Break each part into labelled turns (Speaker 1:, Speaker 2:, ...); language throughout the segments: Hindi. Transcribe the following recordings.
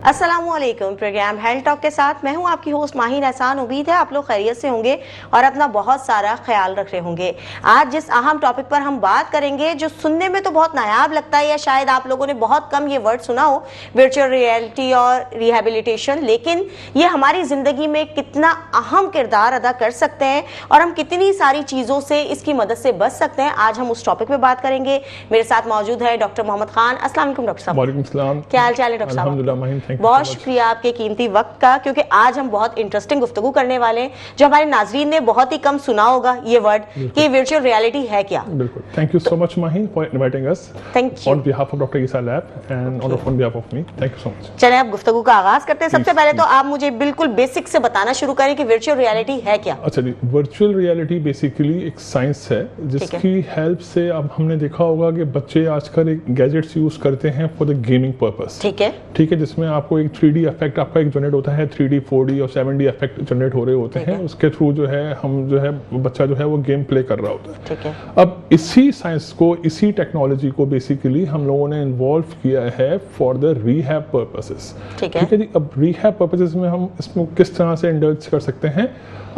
Speaker 1: अस्सलामुअलैकुम। प्रोग्राम हेल्थ टॉक के साथ मैं हूं आपकी होस्ट माहिर एहसान। उम्मीद है आप लोग खैरियत से होंगे और अपना बहुत सारा ख्याल रख रहे होंगे। आज जिस अहम टॉपिक पर हम बात करेंगे, जो सुनने में तो बहुत नायाब लगता है या शायद आप लोगों ने बहुत कम ये वर्ड सुना हो, वर्चुअल रियलिटी और रिहेबिलिटेशन, लेकिन ये हमारी जिंदगी में कितना अहम किरदार अदा कर सकते हैं और हम कितनी सारी चीजों से इसकी मदद से बच सकते हैं, आज हम उस टॉपिक पे बात करेंगे। मेरे साथ मौजूद है डॉक्टर मोहम्मद खान। अस्सलाम वालेकुम डॉक्टर साहब।
Speaker 2: वालेकुम सलाम।
Speaker 1: क्या हाल चाल है डॉक्टर साहब? बहुत शुक्रिया आपके कीमती वक्त का, क्योंकि आज हम बहुत इंटरेस्टिंग गुफ्तगू करने वाले हैं जो हमारे नाजरीन ने बहुत ही कम सुना होगा ये वर्ड कि वर्चुअल रियलिटी है क्या।
Speaker 2: बिल्कुल। Thank you so much Mahin for inviting us.
Speaker 1: Thank you
Speaker 2: on behalf of doctor Isa lab and on behalf of me, thank you so much.
Speaker 1: चलें अब गुफ्तगू का आगाज करते हैं। सबसे पहले तो आप मुझे बिल्कुल बेसिक से बताना शुरू करें कि वर्चुअल रियलिटी है क्या।
Speaker 2: अच्छा जी, वर्चुअल रियलिटी बेसिकली एक साइंस है जिसकी हेल्प से अब हमने देखा होगा कि बच्चे आजकल एक गैजेट्स यूज करते हैं फॉर द गेमिंग पर्पस।
Speaker 1: ठीक है,
Speaker 2: जिसमें आपको एक 3D इफेक्ट आपका एक जनरेट होता है, 3D 4D और 7D इफेक्ट जनरेट हो रहे होते हैं। उसके थ्रू जो है हम जो है बच्चा जो है वो गेम प्ले कर रहा होता है।
Speaker 1: ठीक है।
Speaker 2: अब इसी साइंस को, इसी टेक्नोलॉजी को बेसिकली हम लोगों ने इन्वॉल्व किया है फॉर द रीहैब पर्पसेस।
Speaker 1: ठीक है
Speaker 2: जी। अब रीहैब पर्पसेस में हम इसमें किस तरह से इंडल्ज कर सकते हैं।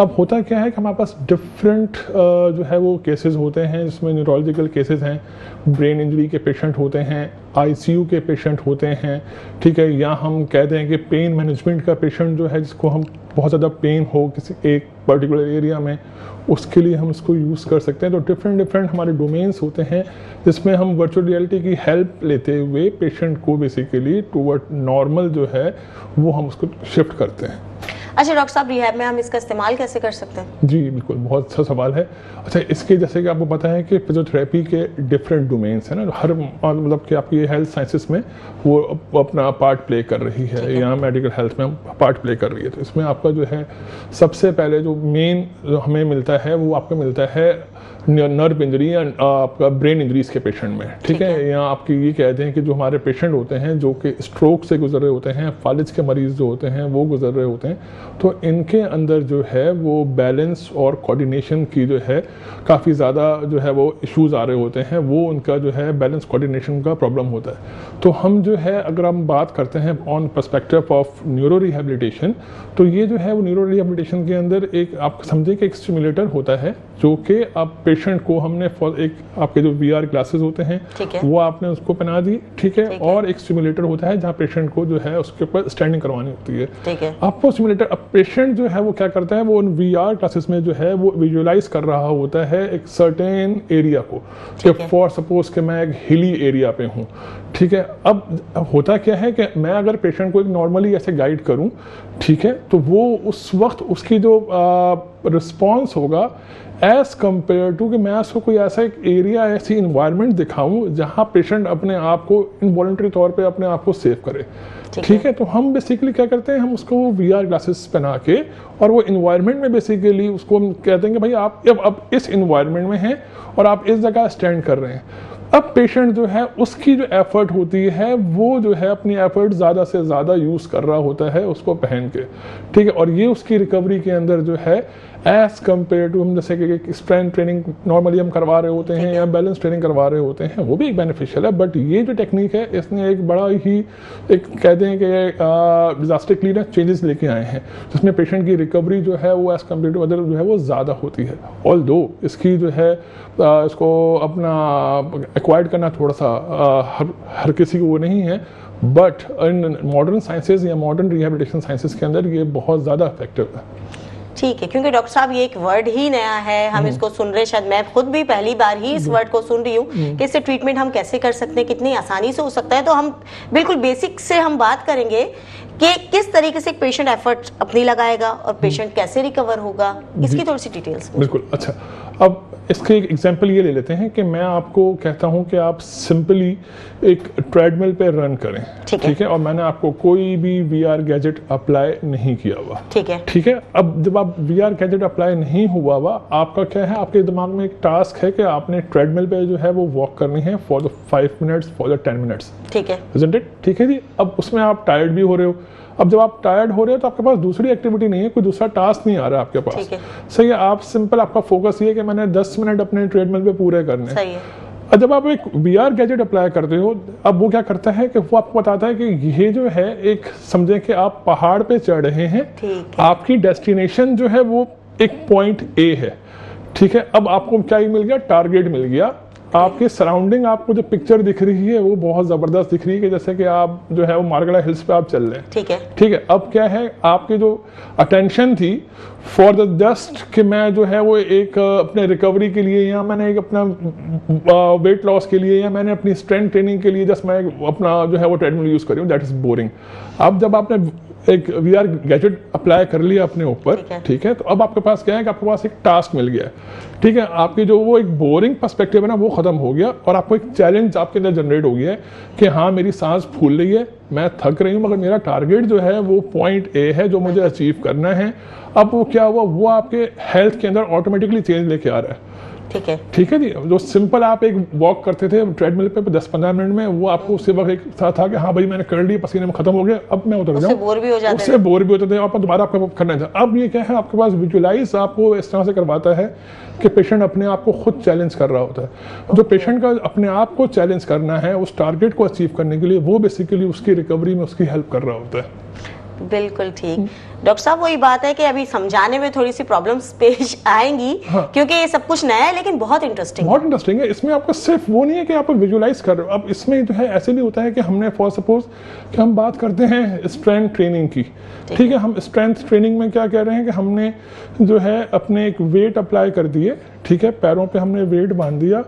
Speaker 2: अब होता क्या है कि हमारे पास डिफरेंट जो है वो केसेस होते हैं, जिसमें न्यूरोलॉजिकल केसेस हैं, ब्रेन इंजरी के पेशेंट होते हैं, ICU के पेशेंट होते हैं, ठीक है, या हम कहते हैं कि पेन मैनेजमेंट का पेशेंट जो है, जिसको हम बहुत ज़्यादा पेन हो किसी एक पर्टिकुलर एरिया में, उसके लिए हम इसको यूज़ कर सकते हैं। तो डिफरेंट हमारे डोमेन्स होते हैं जिसमें हम वर्चुअल रियलिटी की हेल्प लेते हुए पेशेंट को बेसिकली टूवर्ड नॉर्मल जो है वो हम उसको शिफ्ट करते हैं।
Speaker 1: अच्छा डॉक्टर साहब, रिहैब में हम इसका इस्तेमाल कैसे कर सकते हैं? जी
Speaker 2: बिल्कुल, बहुत अच्छा सवाल है। अच्छा, इसके जैसे कि आपको पता है कि फिजियोथेरेपी के डिफरेंट डोमेन्स हैं ना, हर मतलब कि आपकी हेल्थ साइंसेस में वो अपना पार्ट प्ले कर रही है या मेडिकल हेल्थ में पार्ट प्ले कर रही है। तो इसमें आपका जो है सबसे पहले जो मेन जो हमें मिलता है वो आपको मिलता है नर्व इंजरी या आपका ब्रेन इंजरीज के पेशेंट में। ठीक है, या आपकी ये कहते हैं कि जो हमारे पेशेंट होते हैं जो कि स्ट्रोक से गुजर रहे होते हैं, फालिज के मरीज जो होते हैं वो गुजर रहे होते हैं, तो इनके अंदर जो है वो बैलेंस और कोऑर्डिनेशन की जो है काफ़ी ज़्यादा जो है वो इश्यूज़ आ रहे होते हैं, वो उनका जो है बैलेंस कोऑर्डिनेशन का प्रॉब्लम होता है। तो हम जो है अगर हम बात करते हैं on perspective of neuro rehabilitation, तो ये जो है वो न्यूरो रिहेबिलिटेशन के अंदर एक आप समझे कि एक स्टिमुलेटर होता है जो कि आप पेशेंट को हमने एक आपके जो VR ग्लासेस होते हैं वो आपने उसको पहना दी। ठीक है, और एक स्टिमुलेटर होता है जहाँ पेशेंट को जो है उसके ऊपर स्टैंडिंग करवानी होती है।
Speaker 1: ठीक है।
Speaker 2: आपको स्टिमुलेटर, अब पेशेंट जो है वो क्या करता है, वो उन VR क्लासेस में जो है वो विजुअलाइज कर रहा होता है एक सर्टेन एरिया को, कि फॉर सपोज कि मैं एक हिली एरिया पे हूँ। ठीक है, अब होता क्या है कि मैं अगर पेशेंट को एक नॉर्मली ऐसे गाइड करूँ, ठीक है, तो वो उस वक्त उसकी जो रिस्पॉन्स होगा एज कम्पेयर टू कि मैं उसको कोई ऐसा एक एरिया, ऐसी इन्वायरमेंट दिखाऊं जहां पेशेंट अपने आप को इनवॉलंटरी तौर पे अपने आप को सेव करे। ठीक है, तो हम बेसिकली क्या करते हैं, हम उसको वो VR ग्लासेस पहना के और वो इन्वायरमेंट में बेसिकली उसको हम कहते हैं कि भाई आप अब इस इन्वायरमेंट में हैं और आप इस जगह स्टैंड कर रहे हैं। अब पेशेंट जो है उसकी जो एफर्ट होती है वो जो है अपनी एफर्ट ज़्यादा से ज़्यादा यूज़ कर रहा होता है उसको पहन के। ठीक है, और ये उसकी रिकवरी के अंदर जो है एज कम्पेयर टू हम जैसे कि स्ट्रेंथ ट्रेनिंग नॉर्मली हम करवा रहे होते हैं या बैलेंस ट्रेनिंग करवा रहे होते हैं, वो भी एक बेनिफिशियल है। बट ये जो टेक्निक है इसने एक बड़ा ही एक कहते हैं कि डिजास्टिकली ना चेंजेस लेके आए हैं, जिसमें पेशेंट की रिकवरी जो है वो एज कम्पेयर टू अदर जो है वो ज़्यादा होती है। ऑल्दो इसकी जो है इसको अपना एक्वायर्ड करना थोड़ा सा हर किसी को वो नहीं है, बट इन मॉडर्न साइंसेज या मॉडर्न रिहेबिलिटेशन साइंसेज के अंदर ये बहुत ज़्यादा इफेक्टिव है।
Speaker 1: ठीक है, क्योंकि डॉक्टर साहब ये एक वर्ड ही नया है, हम इसको सुन रहे, शायद मैं खुद भी पहली बार ही इस वर्ड को सुन रही हूँ कि इससे ट्रीटमेंट हम कैसे कर सकते हैं, कितनी आसानी से हो सकता है। तो हम बिल्कुल बेसिक से हम बात करेंगे कि किस तरीके से एक पेशेंट एफर्ट अपनी लगाएगा और पेशेंट कैसे रिकवर होगा, इसकी थोड़ी सी डिटेल्स।
Speaker 2: बिल्कुल। अच्छा, अब इसके एक एग्जांपल ये ले लेते हैं कि मैं आपको कहता हूं कि आप सिंपली एक ट्रेडमिल पे रन करें। ठीक है, और मैंने आपको कोई भी VR गैजेट अप्लाई नहीं किया हुआ। ठीक है, अब जब आप VR गैजेट अप्लाई नहीं हुआ हुआ, आपका क्या है, आपके दिमाग में एक टास्क है कि आपने ट्रेडमिल पे जो है वो वॉक करनी है for the 5 minutes, for the 10 minutes. ठीक है, isn't it? ठीक है जी। अब उसमें आप टायर्ड भी हो रहे हो। अब जब आप टायर्ड हो रहे हो तो आपके पास दूसरी एक्टिविटी नहीं है, कोई दूसरा टास्क नहीं आ रहा आपके पास। सही है, आप सिंपल आपका फोकस ये है कि मैंने 10 मिनट अपने ट्रेडमिल पे पूरे करने। सही है। जब आप एक VR गैजेट अप्लाई करते हो, अब वो क्या करता है कि वो आपको बताता है कि ये जो है एक समझे कि आप पहाड़ पे चढ़ रहे हैं,
Speaker 1: ठीक है।
Speaker 2: आपकी डेस्टिनेशन जो है वो एक पॉइंट A है, ठीक है। अब आपको क्या मिल गया, टारगेट मिल गया। आपके सराउंडिंग आपको जो पिक्चर दिख रही है वो बहुत ज़बरदस्त दिख रही है कि जैसे कि आप जो है वो मार्गला हिल्स पे आप चल रहे हैं,
Speaker 1: ठीक है।
Speaker 2: ठीक है। अब क्या है, आपकी जो अटेंशन थी फॉर द जस्ट कि मैं जो है वो एक अपने रिकवरी के लिए या मैंने एक अपना वेट लॉस के लिए या मैंने अपनी स्ट्रेंथ ट्रेनिंग के लिए जस्ट मैं अपना जो है वो ट्रेडमिल यूज़ कर रही हूँ, दैट इज़ बोरिंग। अब जब आपने एक VR गैजेट अप्लाई कर लिया अपने ऊपर, ठीक है, तो अब आपके पास क्या है कि आपके पास एक टास्क मिल गया है, ठीक है। आपकी जो वो एक बोरिंग पर्सपेक्टिव है ना वो खत्म हो गया और आपको एक चैलेंज आपके अंदर जनरेट हो गया है कि हाँ मेरी सांस फूल रही है, मैं थक रही हूँ, मगर मेरा टारगेट जो है वो पॉइंट A है जो मुझे अचीव करना है। अब वो क्या हुआ, वो आपके हेल्थ के अंदर ऑटोमेटिकली चेंज लेके आ रहा है,
Speaker 1: ठीक है,
Speaker 2: ठीक है जी। जो सिंपल आप एक वॉक करते थे ट्रेडमिल पे 10-15 मिनट में, वो आपको उससे वक्त एक साथ था कि हाँ भाई मैंने कर लिया, पसीने में खत्म हो गया, अब मैं उतर जाऊँ,
Speaker 1: बोर भी हो जाते
Speaker 2: उससे बोर भी होते थे, आप दोबारा आपको करना था। अब ये क्या है, आपके पास विजुअलाइज आपको इस तरह से करवाता है कि पेशेंट अपने आप को खुद चैलेंज कर रहा होता है। जो पेशेंट का अपने आप को चैलेंज करना है उस टारगेट को अचीव करने के लिए, वो बेसिकली उसकी रिकवरी में उसकी हेल्प कर रहा होता है।
Speaker 1: बिल्कुल ठीक। डॉक्टर साहब वही बात है कि अभी समझाने में थोड़ी सी प्रॉब्लम्स पेश आएंगी,
Speaker 2: हाँ।
Speaker 1: क्योंकि ये सब कुछ नया है लेकिन बहुत इंटरेस्टिंग
Speaker 2: है। इसमें आपका सिर्फ वो नहीं है कि आप विजुअलाइज कर रहे हो, अब इसमें जो है ऐसे भी होता है कि हमने फॉर सपोज कि हम बात करते हैं स्ट्रेंथ ट्रेनिंग की, ठीक है। हम स्ट्रेंथ ट्रेनिंग में क्या कह रहे हैं कि हमने जो है अपने एक वेट अप्लाई कर दिए, ठीक है, पैरों पे हमने वेट बांध दिया।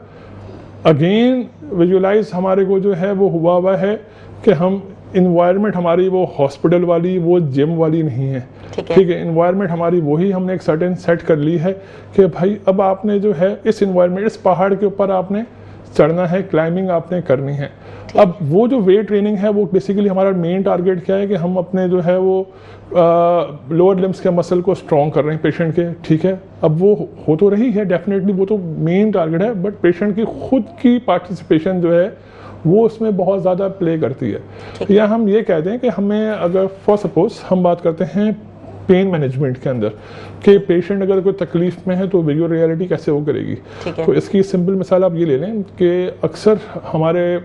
Speaker 2: अगेन विजुअलाइज हमारे को जो है वो हुआ है कि हम इन्वायरमेंट हमारी वो हॉस्पिटल वाली, वो जिम वाली नहीं है, ठीक है। इन्वायरमेंट हमारी वही हमने एक सर्टेन सेट कर ली है कि भाई अब आपने जो है इस इन्वायरमेंट, इस पहाड़ के ऊपर आपने चढ़ना है, क्लाइंबिंग आपने करनी है। अब वो जो वेट ट्रेनिंग है वो बेसिकली हमारा मेन टारगेट क्या है कि हम अपने जो है वो लोअर लिम्स के मसल को स्ट्रॉन्ग कर रहे हैं पेशेंट के, ठीक है। अब वो हो तो रही है डेफिनेटली, वो तो मेन टारगेट है, बट पेशेंट की खुद की पार्टिसिपेशन जो है वो उसमें बहुत ज़्यादा प्ले करती है। या हम ये कहते हैं कि हमें अगर फॉर सपोज हम बात करते हैं पेन मैनेजमेंट के अंदर कि पेशेंट अगर कोई तकलीफ में है तो विजुअल रियलिटी कैसे वो करेगी, तो इसकी सिंपल मिसाल आप ये ले लें कि अक्सर हमारे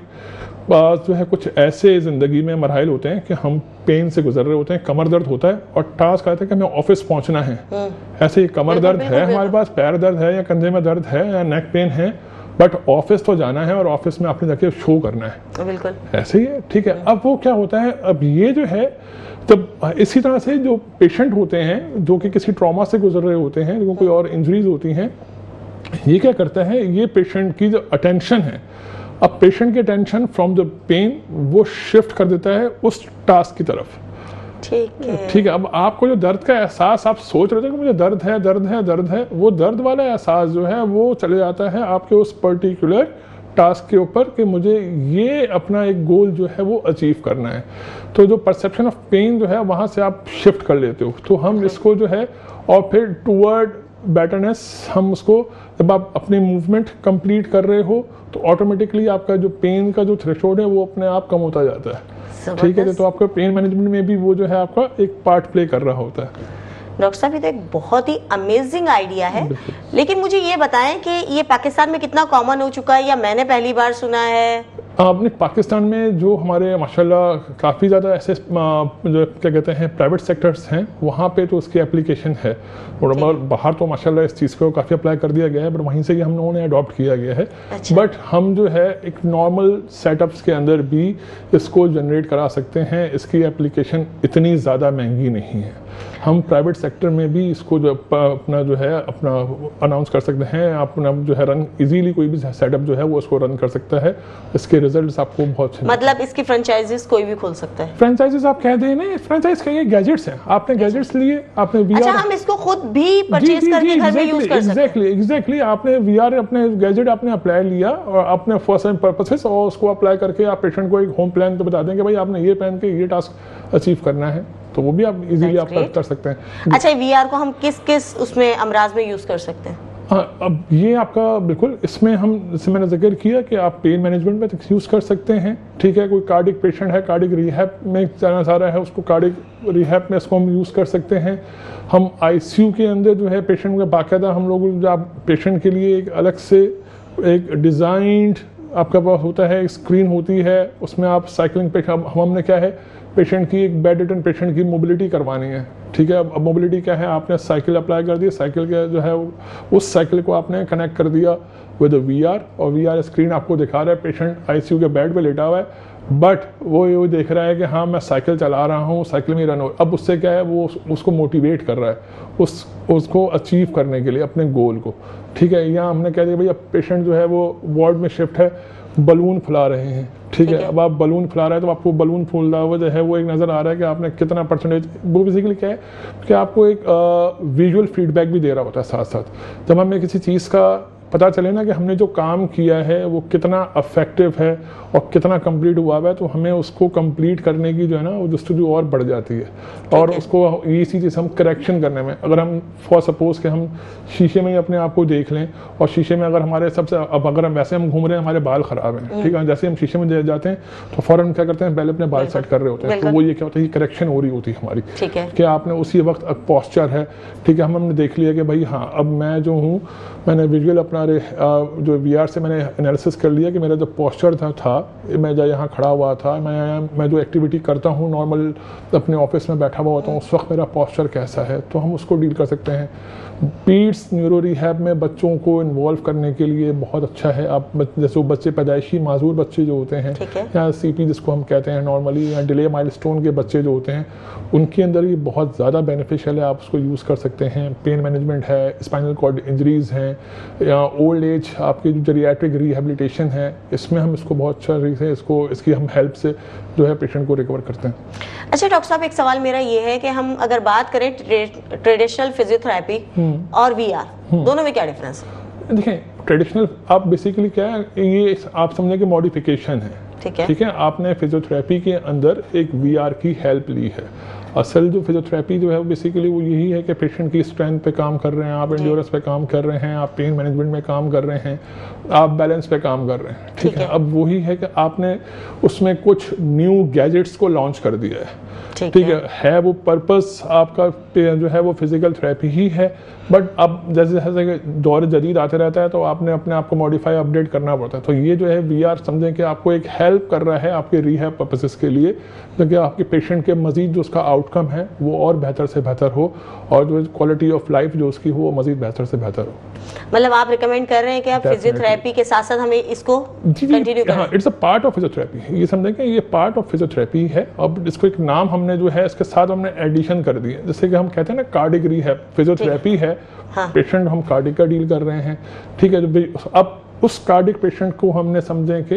Speaker 2: पास जो है कुछ ऐसे ज़िंदगी में मरहल होते हैं कि हम पेन से गुजर रहे होते हैं, कमर दर्द होता है और टास्क आता है कि हमें ऑफिस पहुंचना है। ऐसे ही कमर दर्द है हमारे पास, पैर दर्द है या कंधे में दर्द है या नेक पेन है, बट ऑफिस तो जाना है और ऑफिस में आपने जाके शो करना है। बिल्कुल ऐसे ही है, ठीक है। अब वो क्या होता है, अब ये जो है तब इसी तरह से जो पेशेंट होते हैं जो कि किसी ट्रॉमा से गुजर रहे होते हैं, जिनको कोई और इंजरीज होती हैं, ये क्या करता है, ये पेशेंट की जो अटेंशन है, अब पेशेंट की अटेंशन फ्रॉम द पेन वो शिफ्ट कर देता है उस टास्क की तरफ, ठीक है। अब आपको जो दर्द का एहसास, आप सोच रहे थे कि मुझे दर्द है दर्द है दर्द है, वो दर्द वाला एहसास जो है वो चले जाता है आपके उस पर्टिकुलर टास्क के ऊपर कि मुझे ये अपना एक गोल जो है वो अचीव करना है। तो जो परसेप्शन ऑफ पेन जो है वहाँ से आप शिफ्ट कर लेते हो। तो हम इसको जो है और फिर टूवर्ड बेटरनेस हम उसको, जब आप अपनी मूवमेंट कंप्लीट कर रहे हो तो ऑटोमेटिकली आपका जो पेन का जो थ्रेशोल्ड है वो अपने आप कम होता जाता है, ठीक है। तो आपका पेन मैनेजमेंट में भी वो जो है आपका एक पार्ट प्ले कर रहा होता है।
Speaker 1: डॉक्टर साहब ये तो एक बहुत ही अमेजिंग आइडिया है, लेकिन मुझे ये बताएं कि ये पाकिस्तान में कितना कॉमन हो चुका है या मैंने पहली बार सुना है?
Speaker 2: अपने पाकिस्तान में जो हमारे माशाल्लाह काफ़ी ज़्यादा ऐसे जो क्या कहते हैं प्राइवेट सेक्टर्स हैं, वहाँ पे तो उसकी एप्लीकेशन है, और बाहर तो माशाल्लाह इस चीज़ को काफ़ी अप्लाई कर दिया गया है, बट वहीं से ही हम लोगों ने अडॉप्ट किया गया है। बट हम जो है एक नॉर्मल सेटअप्स के अंदर भी इसको जनरेट करा सकते हैं। इसकी एप्लीकेशन इतनी ज़्यादा महंगी नहीं है। हम प्राइवेट सेक्टर में भी इसको जो अपना जो है अपना अनाउंस कर सकते हैं, अपना जो है रन इजीली कोई भी सेटअप जो है वो उसको रन कर सकता है। इसके रिजल्ट्स आपको बहुत अच्छे,
Speaker 1: मतलब इसकी फ्रेंचाइजीज कोई भी खोल सकता है?
Speaker 2: फ्रेंचाइजीज आप कह दें ना, फ्रेंचाइज के ये गैजेट्स हैं, आपने गैजेट्स लिए, आपने VR,
Speaker 1: अच्छा हम इसको खुद भी परचेज करके घर में यूज कर सकते हैं?
Speaker 2: एग्जैक्टली आपने VR अपने गैजेट आपने अप्लाई लिया और आपने फर्स्ट टाइम पर्पसेस और उसको अप्लाई करके आप पेशेंट को एक होम प्लान तो बता दें कि भाई आपने ये पहन के ये टास्क अचीव करना है, तो वो भी आप इजीली आप कर सकते हैं।
Speaker 1: अच्छा VR को हम किस किस उसमें अमराज में यूज कर सकते हैं?
Speaker 2: हाँ, अब ये आपका बिल्कुल इसमें हम, जैसे मैंने जिक्र किया कि आप पेन मैनेजमेंट में यूज़ कर सकते हैं, ठीक है। कोई कार्डिक पेशेंट है, कार्डिक रिहैब में जाना चाह रहा है, उसको कार्डिक रिहैब में इसको हम यूज़ कर सकते हैं। हम ICU के अंदर जो है पेशेंट में बाकायदा हम लोग पेशेंट के लिए एक अलग से एक डिज़ाइंड आपका पास होता है, स्क्रीन होती है, उसमें आप साइकिलिंग पे हमने क्या है, पेशेंट की एक बेड रिटर्न पेशेंट की मोबिलिटी करवानी है, ठीक है। अब मोबिलिटी क्या है, आपने साइकिल अप्लाई कर दी, साइकिल का जो है उस साइकिल को आपने कनेक्ट कर दिया विद VR, और VR स्क्रीन आपको दिखा रहा है पेशेंट ICU के बेड पे लेटा हुआ है, बट वो ये देख रहा है कि हाँ मैं साइकिल चला रहा हूँ, साइकिल में रन हो। अब उससे क्या है, वो उसको मोटिवेट कर रहा है उसको अचीव करने के लिए अपने गोल को, ठीक है। यहाँ हमने कह दिया भैया पेशेंट जो है वो वार्ड में शिफ्ट है, बलून फुला रहे हैं, ठीक है। अब आप बलून फुला रहे हैं तो आपको बलून फूलता हुआ जो है वो एक नज़र आ रहा है कि आपने कितना परसेंटेज, वो बेसिकली क्या है कि आपको एक विजुअल फीडबैक भी दे रहा होता है साथ साथ। जब हमें किसी चीज़ का पता चले ना कि हमने जो काम किया है वो कितना इफेक्टिव है और कितना कंप्लीट हुआ है, तो हमें उसको कंप्लीट करने की जो है ना वो जस्तुजू और बढ़ जाती है। और उसको इसी चीज़ हम करेक्शन करने में, अगर हम फॉर सपोज के हम शीशे में ही अपने आप को देख लें, और शीशे में अगर हमारे सबसे, अब अगर हम वैसे हम घूम रहे हैं, हमारे बाल खराब हैं, ठीक है, जैसे हम शीशे में जाते हैं तो फौरन क्या करते हैं, पहले अपने बाल सेट कर रहे होते हैं, तो वो ये क्या होता है, करेक्शन हो रही होती है हमारी, कि आपने उसी वक्त पॉस्चर है, ठीक है। हमने देख लिया कि भाई हाँ अब मैं जो हूँ, मैंने विजुअल अपना जो VR से मैंने एनालिसिस कर लिया कि मेरा जो पॉस्चर था मैं जब यहाँ खड़ा हुआ था, मैं जो एक्टिविटी करता हूँ नॉर्मल अपने ऑफिस में बैठा हुआ होता हूँ, उस वक्त मेरा पॉस्चर कैसा है, तो हम उसको डील कर सकते हैं। पीड्स न्यूरो रिहैब में बच्चों को इन्वॉल्व करने के लिए बहुत अच्छा है। आप जैसे बच्चे पैदाइशी माजूर बच्चे जो होते हैं, या CP जिसको हम कहते हैं नॉर्मली, या डिले माइलस्टोन के बच्चे जो होते हैं, उनके अंदर ये बहुत ज़्यादा बेनिफिशियल है, आप उसको यूज़ कर सकते हैं। पेन मैनेजमेंट है, स्पाइनल कॉर्ड इंजरीज़ हैं, या ओल्ड एज आपकी जो जेरियाट्रिक रिहेबिलिटेशन है, इसमें हम इसको बहुत अच्छा तरीके से इसकी हम हेल्प से जो है पेशेंट को रिकवर करते हैं।
Speaker 1: अच्छा डॉक्टर साहब, एक सवाल मेरा ये है कि हम अगर बात करें ट्रेडिशनल फिजियोथेरेपी और VR, दोनों में क्या डिफरेंस है?
Speaker 2: देखिए ट्रेडिशनल आप बेसिकली क्या है, ये आप समझे कि मॉडिफिकेशन है, ठीक है। आपने फिजियोथेरेपी के अंदर एक VR की हेल्प ली है। असल जो फिजियोथेरेपी जो है बेसिकली वो यही है कि पेशेंट की स्ट्रेंथ पे काम कर रहे हैं आप, एंड्योरेंस पे काम कर रहे हैं आप, पेन मैनेजमेंट में काम कर रहे हैं आप, बैलेंस पे काम कर रहे हैं, ठीक है। अब वही है कि आपने उसमें कुछ न्यू गैजेट्स को लॉन्च कर दिया है, ठीक है। वो पर्पस आपका जो है वो फिजिकल थेरेपी ही है, बट अब जैसे जैसे दौर जदीद आते रहता है तो आपने अपने आप को मॉडिफाई अपडेट करना पड़ता है। तो ये जो है VR समझें कि आपको एक हेल्प कर रहा है आपके रिहैब पर्पसेस के लिए, ताकि आपके पेशेंट के मजीद जो उसका आउटकम है वो और बेहतर से बेहतर हो, और जो क्वालिटी ऑफ लाइफ जो उसकी हो वो मजीद बेहतर से बेहतर हो।
Speaker 1: मतलब आप रिकमेंड कर रहे हैं कि आप फिजियोथेरेपी के साथ साथ हमें इसको कंटिन्यू करें?
Speaker 2: It's a part of physiotherapy, ये समझें कि ये पार्ट ऑफ फिजियोथेरेपी है। अब इसको एक नाम हमने जो है इसके साथ हमने एडिशन कर दिया, जैसे कि हम कहते हैं ना कार्डिक रिहैब, फिजियोथेरेपी है, पेशेंट हम कार्डिक का डील कर रहे हैं, ठीक है। अब उस कार्डिक पेशेंट को हमने समझें कि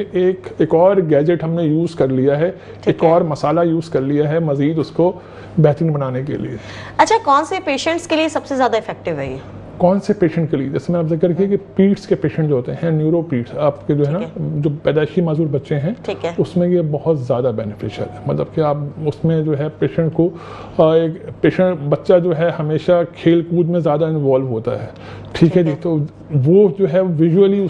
Speaker 2: एक और गैजेट हमने यूज़ कर लिया है, एक और मसाला यूज़ कर लिया है मजीद उसको बेहतरीन बनाने के लिए।
Speaker 1: अच्छा, कौन से पेशेंट्स के लिए सबसे ज़्यादा इफेक्टिव है ये?
Speaker 2: कौन से पेशेंट के लिए, जैसे मैंने जिक्र किया कि पीड्स के पेशेंट जो होते हैं, न्यूरो पीड्स आपके जो है ना, जो पैदाइशी माजूर बच्चे हैं, उसमें ये बहुत ज़्यादा बेनिफिशियल है। मतलब कि आप उसमें जो है पेशेंट को, एक बच्चा जो है हमेशा खेल कूद में ज़्यादा इन्वॉल्व होता है, ठीक है जी। तो वो जो है विजुअली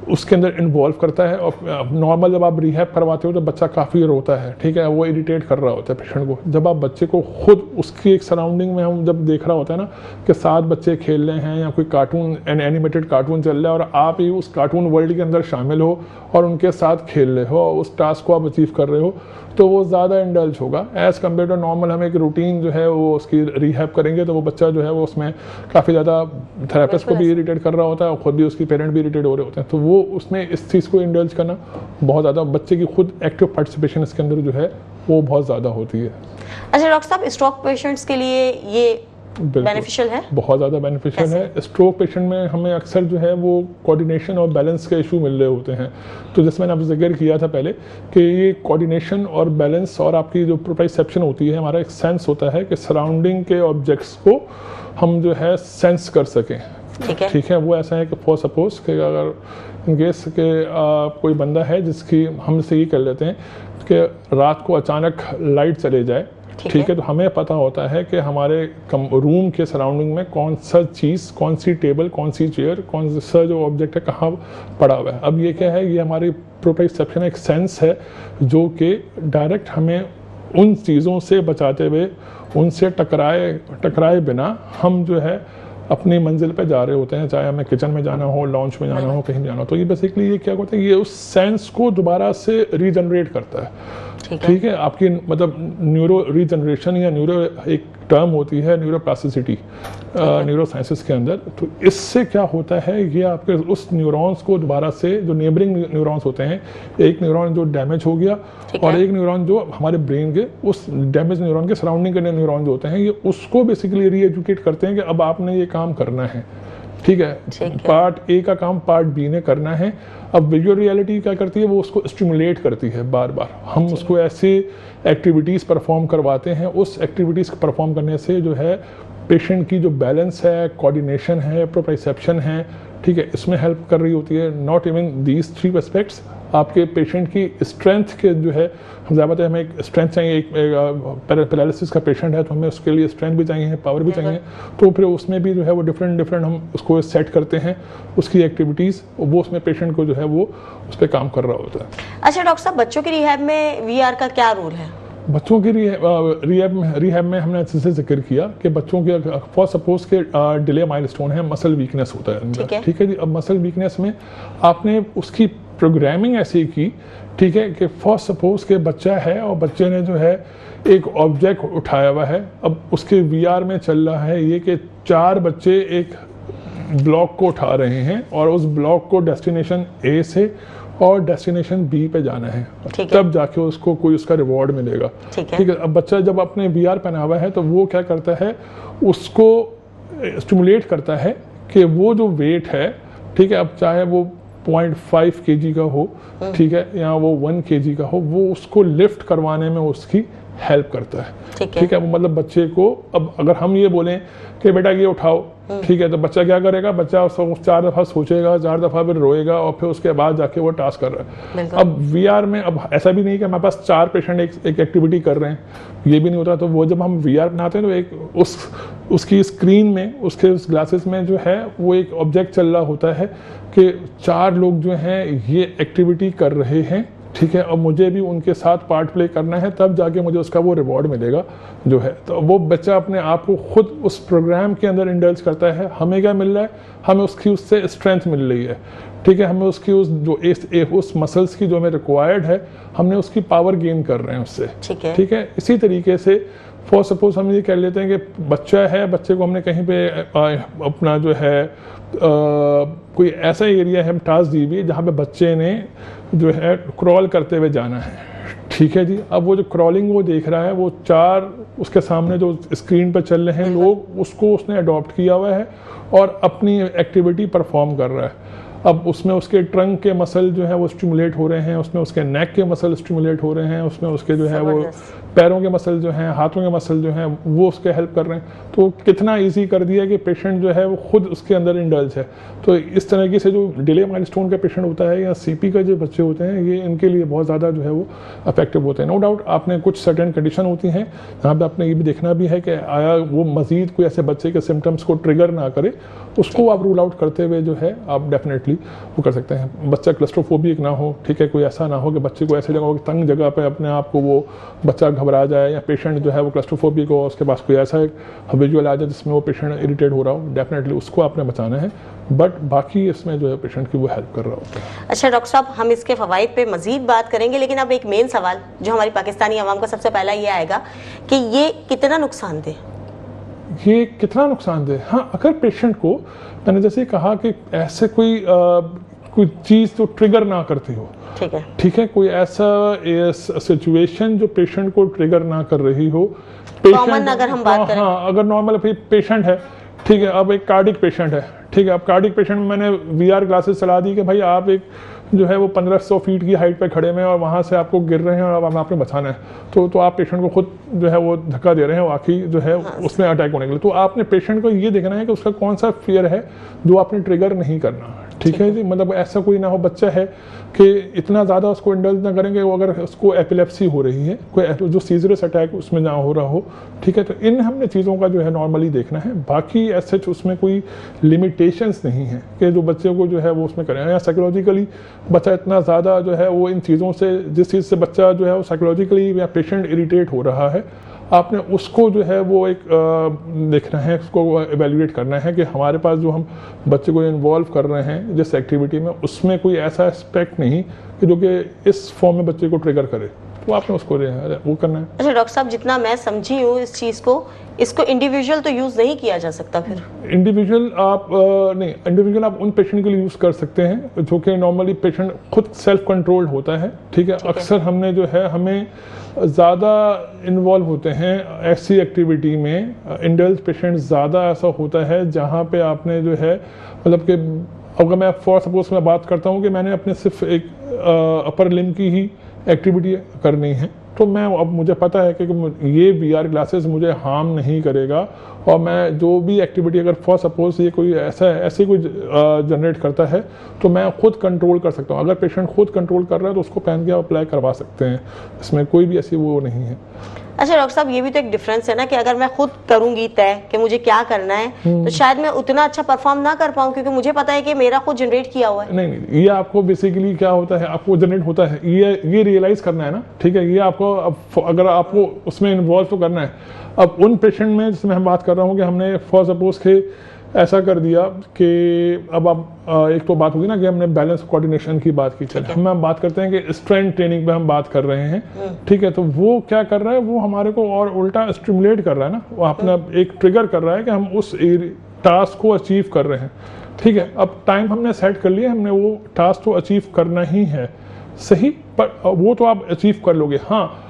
Speaker 2: उसके अंदर इन्वॉल्व करता है। और नॉर्मल जब आप रिहैब करवाते हो तो बच्चा काफ़ी रोता है, ठीक है, वो इरिटेट कर रहा होता है पेशेंट को। जब आप बच्चे को खुद उसकी एक सराउंडिंग में हम जब देख रहा होता है ना कि 7 बच्चे खेल रहे हैं या कोई कार्टून एनिमेटेड कार्टून चल रहा है और आप ही उस कार्टून वर्ल्ड के अंदर शामिल हो और उनके साथ खेल रहे हो, उस टास्क को आप अचीव कर रहे हो, तो वो ज़्यादा इंडल्ज होगा एज़ कम्पेयर टू नॉर्मल। हम एक रूटीन जो है वो उसकी रिहैब करेंगे तो वो बच्चा जो है वो उसमें काफ़ी ज़्यादा थेरेपिस्ट को भी इरिटेट कर रहा होता है और ख़ुद भी उसकी पेरेंट भी इरिटेट हो रहे होते हैं। तो वो उसमें इस चीज़ को इंडल्ज करना बहुत ज़्यादा, बच्चे की खुद एक्टिव पार्टिसिपेशन इसके अंदर जो है वो बहुत ज़्यादा होती है।
Speaker 1: अच्छा डॉक्टर साहब, स्ट्रोक पेशेंट्स के लिए ये बेनिफिशियल है?
Speaker 2: बहुत ज़्यादा बेनिफिशियल है। स्ट्रोक पेशेंट में हमें अक्सर जो है वो कोऑर्डिनेशन और बैलेंस के इशू मिल रहे होते हैं। तो जैसे मैंने आपसे जिक्र किया था पहले कि ये कोऑर्डिनेशन और बैलेंस और आपकी जो प्रोप्राइसेप्शन होती है, हमारा एक सेंस होता है कि सराउंडिंग के ऑब्जेक्ट्स को हम जो है सेंस कर सकें, ठीक है। वो ऐसा है कि फॉर सपोज कि अगर इन केस के कोई बंदा है जिसकी हम से ये कर लेते हैं कि रात को अचानक लाइट चले जाए, ठीक है, तो हमें पता होता है कि हमारे रूम के सराउंडिंग में कौन सा चीज़, कौन सी टेबल, कौन सी चेयर, कौन सा जो ऑब्जेक्ट है कहाँ पड़ा हुआ है। अब ये क्या है, ये हमारी प्रोप्राइसेप्शन एक सेंस है जो कि डायरेक्ट हमें उन चीज़ों से बचाते हुए, उनसे टकराए बिना हम जो है अपनी मंजिल पे जा रहे होते हैं, चाहे हमें किचन में जाना हो, लॉन्च में जाना हो, कहीं भी जाना हो। तो ये बेसिकली ये क्या होता है, ये उस सेंस को दोबारा से रीजनरेट करता है। ठीक है, आपकी मतलब न्यूरो रीजनरेशन या न्यूरो एक टर्म होती है न्यूरोप्लास्टिसिटी न्यूरो साइंसेस के अंदर। तो इससे क्या होता है, ये आपके उस न्यूरॉन्स को दोबारा से, जो नेबरिंग न्यूरॉन्स होते हैं, एक न्यूरॉन जो डैमेज हो गया और एक न्यूरॉन जो हमारे ब्रेन के उस डैमेज न्यूरॉन के सराउंडिंग के न्यूरॉन जो होते हैं, ये उसको बेसिकली री एजुकेट करते हैं कि अब आपने ये काम करना है। ठीक है, पार्ट ए का काम पार्ट बी ने करना है। अब विजुअल रियलिटी क्या करती है, वो उसको स्टिमुलेट करती है बार बार। हम उसको ऐसे एक्टिविटीज़ परफॉर्म करवाते हैं, उस एक्टिविटीज़ को परफॉर्म करने से जो है पेशेंट की जो बैलेंस है, कोऑर्डिनेशन है, प्रोप्राइसेप्शन है, ठीक है, इसमें हेल्प कर रही होती है। नॉट इवन दीज 3 एस्पेक्ट्स, आपके पेशेंट की स्ट्रेंथ के जो है, हम ज़्यादा हमें एक स्ट्रेंथ चाहिए, एक पैरालिसिस का पेशेंट है तो हमें उसके लिए स्ट्रेंथ भी चाहिए, पावर भी चाहिए। तो फिर उसमें भी जो है वो डिफरेंट हम उसको सेट करते हैं, उसकी एक्टिविटीज़, वो उसमें पेशेंट को जो है वो उस पर काम कर रहा होता है।
Speaker 1: अच्छा डॉक्टर साहब, बच्चों की रिहैब में VR का क्या रोल है?
Speaker 2: बच्चों की रिहैब में हमने जैसे जिक्र किया कि बच्चों के फॉर सपोज के डिले माइलस्टोन है, मसल वीकनेस होता है। ठीक है जी, अब मसल वीकनेस में आपने उसकी प्रोग्रामिंग ऐसी की, ठीक है, कि फॉर सपोज के बच्चा है और बच्चे ने जो है एक ऑब्जेक्ट उठाया हुआ है। अब उसके VR में चल रहा है ये कि 4 बच्चे एक ब्लॉक को उठा रहे हैं और उस ब्लॉक को डेस्टिनेशन A से और डेस्टिनेशन B पे जाना है, तब जाके उसको कोई उसका रिवॉर्ड मिलेगा। ठीक है, अब बच्चा जब अपने VR पहना हुआ है तो वो क्या करता है, उसको स्टिमुलेट करता है कि वो जो वेट है, ठीक है, अब चाहे वो 0.5 kg का हो, ठीक है, या वो 1 kg का हो, वो उसको लिफ्ट करवाने में उसकी हेल्प करता है। ठीक है, वो मतलब बच्चे को, अब अगर हम ये बोलें कि बेटा ये उठाओ, ठीक है, तो बच्चा क्या करेगा, बच्चा 4 दफ़ा सोचेगा, 4 दफ़ा फिर रोएगा और फिर उसके बाद जाके वो टास्क कर रहा है। अब VR में अब ऐसा भी नहीं कि हमारे पास 4 पेशेंट एक एक्टिविटी कर रहे हैं, ये भी नहीं होता। तो वो जब हम VR बनाते हैं तो एक उसकी स्क्रीन में, उसके उस ग्लासेस में जो है वो एक ऑब्जेक्ट चल रहा होता है कि 4 लोग जो हैं ये एक्टिविटी कर रहे हैं, ठीक है, और मुझे भी उनके साथ पार्ट प्ले करना है, तब जाके मुझे उसका वो रिवॉर्ड मिलेगा जो है। तो वो बच्चा अपने आप को खुद उस प्रोग्राम के अंदर इंडल्ज करता है। हमें क्या मिल रहा है, हमें उसकी उससे स्ट्रेंथ मिल रही है, ठीक है, हमें उसकी उस मसल्स की जो हमें रिक्वायर्ड है, हमने उसकी पावर गेन कर रहे हैं उससे। ठीक है, इसी तरीके से फॉर सपोज हम ये कह लेते हैं कि बच्चा है, बच्चे को हमने कहीं पे अपना जो है कोई ऐसा एरिया है, हम टास्क दी हुई है जहाँ पे बच्चे ने जो है क्रॉल करते हुए जाना है। ठीक है जी, अब वो जो क्रॉलिंग वो देख रहा है, वो 4 उसके सामने जो स्क्रीन पर चल रहे हैं लोग, उसको उसने अडॉप्ट किया हुआ है और अपनी एक्टिविटी परफॉर्म कर रहा है। अब उसमें उसके ट्रंक के मसल जो है वो स्टिमुलेट हो रहे हैं, उसमें उसके नेक के मसल स्टिमुलेट हो रहे हैं, उसमें उसके जो है वो पैरों के मसल जो हैं, हाथों के मसल जो हैं, वो उसके हेल्प कर रहे हैं। तो कितना इजी कर दिया कि पेशेंट जो है वो खुद उसके अंदर इंडल्ज है। तो इस तरीके से जो डिले माइलस्टोन का पेशेंट होता है या CP का जो बच्चे होते हैं, ये इनके लिए बहुत ज़्यादा जो है वो अफेक्टिव होते हैं। नो डाउट आपने कुछ सर्टेन कंडीशन होती हैं जहाँ पे आपने ये भी देखना भी है कि आया वो मजीद कोई ऐसे बच्चे के सिम्टम्स को ट्रिगर ना करे, उसको आप रूल आउट करते हुए जो है आप डेफिनेटली वो कर सकते हैं। बच्चा क्लस्ट्रोफोबिक ना हो, ठीक है, कोई ऐसा ना हो कि बच्चे को ऐसी जगह हो, तंग जगह पे अपने आप को वो बच्चा घबरा जाए, या पेशेंट जो है वो क्लस्ट्रोफोबिक हो, उसके पास कोई ऐसा विजुअल आ जाए जिसमें वो पेशेंट इरिटेट हो रहा हो, डेफिनेटली उसको आपने बचाना है। बट बाकी इसमें जो है पेशेंट की वो हेल्प कर रहा होता है।
Speaker 1: अच्छा डॉक्टर साहब, हम इसके फवाइद पे मजीद बात करेंगे, लेकिन अब एक मेन सवाल जो हमारी पाकिस्तानी आवाम का सबसे पहला ये आएगा कि ये कितना नुकसानदेह,
Speaker 2: ये कितना नुकसानदेह। हाँ, अगर पेशेंट को, मैंने जैसे कहा कि ऐसे कोई चीज़ जो ट्रिगर ना करती हो, ठीक है, कोई ऐसा सिचुएशन जो पेशेंट को ट्रिगर ना कर रही हो।
Speaker 1: कॉमन अगर हम बात करें,
Speaker 2: हाँ, अगर नॉर्मल पेशेंट है, ठीक है, अब एक कार्डिक पेशेंट है, ठीक है, अब कार्डिक पेशेंट में मैंने VR ग्लासेस चला दी कि भाई आप एक जो है वो 1500 फीट की हाइट पे खड़े में और वहाँ से आपको गिर रहे हैं और अब आपने बचाना है, तो आप पेशेंट को खुद जो है वो धक्का दे रहे हैं वाकई जो है उसमें अटैक होने के लिए। तो आपने पेशेंट को ये देखना है कि उसका कौन सा फियर है जो आपने ट्रिगर नहीं करना। ठीक है जी, मतलब ऐसा कोई ना हो, बच्चा है कि इतना ज़्यादा उसको इंडल्ज ना करेंगे, वो अगर उसको एपिलेप्सी हो रही है, कोई जो सीजरस अटैक उसमें ना हो रहा हो, ठीक है, तो इन हमने चीज़ों का जो है नॉर्मली देखना है। बाकी ऐसे उसमें कोई लिमिटेशंस नहीं है कि जो बच्चे को जो है वो उसमें करें, या साइकोलॉजिकली बच्चा इतना ज़्यादा जो है वो इन चीज़ों से, जिस चीज़ से बच्चा जो है वो साइकोलॉजिकली या पेशेंट इरिटेट हो रहा है, आपने उसको जो है वो एक देखना है, उसको एवेल्युएट करना है कि हमारे पास जो हम बच्चे को इन्वॉल्व कर रहे हैं जिस एक्टिविटी में, उसमें कोई ऐसा एस्पेक्ट नहीं कि जो कि इस फॉर्म में बच्चे को ट्रिगर करे, तो आपने उसको वो करना है।
Speaker 1: अच्छा डॉक्टर साहब, जितना मैं समझी हूँ इस चीज़ को, इसको इंडिविजुअल तो यूज़ नहीं किया जा सकता फिर?
Speaker 2: इंडिविजुअल आप नहीं, इंडिविजुअल आप उन पेशेंट के लिए यूज़ कर सकते हैं जो कि नॉर्मली पेशेंट खुद सेल्फ कंट्रोल्ड होता है, ठीक है। अक्सर हमने जो है हमें ज़्यादा इन्वॉल्व होते हैं ऐसी एक्टिविटी में, इंडल्ज पेशेंट ज़्यादा ऐसा होता है जहाँ पे आपने जो है मतलब कि अगर मैं फॉर सपोज मैं बात करता हूँ कि मैंने अपने सिर्फ एक अपर लिम की ही एक्टिविटी करनी है, तो मैं अब मुझे पता है कि ये VR ग्लासेस मुझे हार्म नहीं करेगा, और मैं जो भी एक्टिविटी अगर फॉर सपोज ये कोई ऐसे कोई जनरेट करता है तो मैं खुद कंट्रोल कर सकता हूँ। अगर पेशेंट खुद कंट्रोल कर रहा है तो उसको पहन के अप्लाई करवा सकते हैं, इसमें कोई भी ऐसी वो नहीं है।
Speaker 1: अच्छा डॉक्टर साहब, ये भी तो एक डिफरेंस है ना कि अगर मैं खुद करूंगी तय कि मुझे क्या करना है, तो शायद मैं उतना अच्छा परफॉर्म ना कर पाऊँ, क्योंकि मुझे पता है कि मेरा खुद जनरेट किया हुआ है।
Speaker 2: नहीं, ये आपको बेसिकली क्या होता है, आपको जनरेट होता है, ये रियलाइज करना है ना, ठीक है। ये आपको अगर आपको उसमें इन्वॉल्व तो करना है। अब उन पेशेंट में जिसमें हम बात कर रहा हूँ कि हमने फॉर सपोज के ऐसा कर दिया कि अब आप एक तो बात होगी ना कि हमने बैलेंस कोऑर्डिनेशन की बात की, चल हम बात करते हैं कि स्ट्रेंथ ट्रेनिंग पे हम बात कर रहे हैं, ठीक है। तो वो क्या कर रहा है, वो हमारे को और उल्टा स्टिमुलेट कर रहा है ना, वो अपना एक ट्रिगर कर रहा है कि हम उस टास्क को अचीव कर रहे हैं, ठीक है। अब टाइम हमने सेट कर लिया, हमने वो टास्क तो अचीव करना ही है, सही, पर वो तो आप अचीव कर लोगे। हाँ,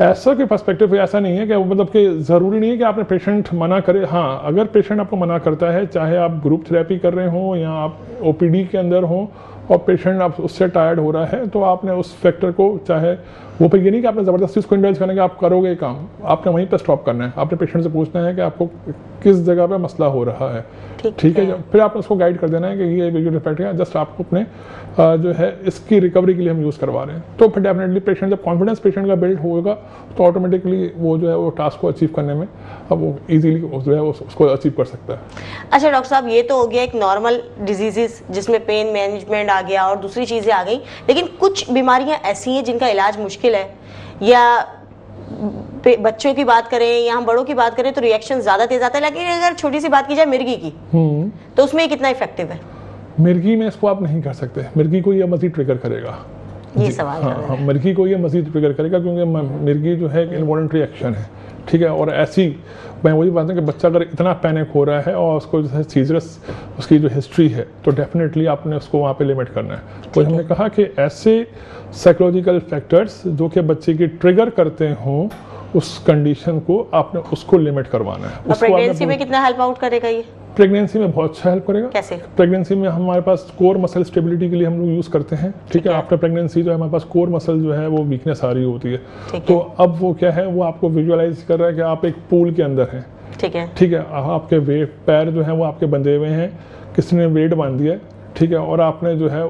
Speaker 2: ऐसा के पर्सपेक्टिव ऐसा नहीं है कि मतलब कि ज़रूरी नहीं है कि आपने पेशेंट मना करे। हाँ, अगर पेशेंट आपको मना करता है, चाहे आप ग्रुप थेरेपी कर रहे हो या आप OPD के अंदर हो और पेशेंट आप उससे टायर्ड हो रहा है, तो आपने उस फैक्टर को, चाहे वो पर ये नहीं कि आपने ज़बरदस्ती उसको इंडल्ज करना कि आप करोगे काम, आपने वहीं पर स्टॉप करना है। आपने पेशेंट से पूछना है कि आपको किस जगह पे मसला हो रहा है, ठीक है। फिर आपने उसको गाइड कर देना है कि ये विजुअल इफेक्ट है, जस्ट आपको अपने जो है इसकी रिकवरी के लिए हम यूज़ करवा रहे हैं। तो फिर डेफिनेटली पेशेंट, जब कॉन्फिडेंस पेशेंट का बिल्ड होगा तो ऑटोमेटिकली वो जो है वो टास्क को अचीव करने में अब वो ईजिली जो है उसको अचीव कर सकता है।
Speaker 1: अच्छा डॉक्टर साहब, ये तो हो गया एक नॉर्मल डिजीजेस जिसमें पेन मैनेजमेंट आ गया और दूसरी चीज़ें आ गई, लेकिन कुछ बीमारियां ऐसी हैं जिनका इलाज मुश्किल है, या बच्चों की बात करें या हम बड़ों की बात करें तो रिएक्शन ज़्यादा तेज आता है। लेकिन अगर छोटी सी बात की जाए मिर्गी की, तो उसमें ये कितना इफेक्टिव है?
Speaker 2: मिर्गी में इसको आप नहीं कर सकते, मिर्गी को ये मजीद ट्रिगर करेगा,
Speaker 1: ये सवाल है।
Speaker 2: हाँ, मिर्गी को ये मजीद ट्रिगर करेगा क्योंकि मिर्गी जो है एक इनवॉलंटरी एक्शन है, ठीक है। और ऐसी मैं वही बात है कि बच्चा अगर इतना पैनिक हो रहा है और उसको जो है सीरियस उसकी जो हिस्ट्री है, तो डेफिनेटली आपने उसको वहाँ पे लिमिट करना है। तो हमने कहा कि ऐसे साइकोलॉजिकल फैक्टर्स जो कि बच्चे की ट्रिगर करते हों उस कंडीशन को, आपने उसको लिमिट करवाना है।
Speaker 1: प्रेगनेंसी में कितना हेल्प आउट करेगा ये?
Speaker 2: प्रेगनेंसी में बहुत अच्छा हेल्प करेगा।
Speaker 1: कैसे?
Speaker 2: प्रेगनेंसी में हमारे पास कोर मसल स्टेबिलिटी के लिए हम लोग यूज़ करते हैं, ठीक है। आफ्टर प्रेगनेंसी जो है हमारे पास कोर मसल जो है वो वीकनेस आ रही होती है, तो अब वो क्या है, वो आपको विजुअलाइज कर रहा है कि आप एक पूल के अंदर हैं,
Speaker 1: ठीक है,
Speaker 2: ठीक है। आपके पैर जो है वो आपके बंधे हुए हैं, किसी ने वेट बांध दिया, ठीक है, और आपने जो है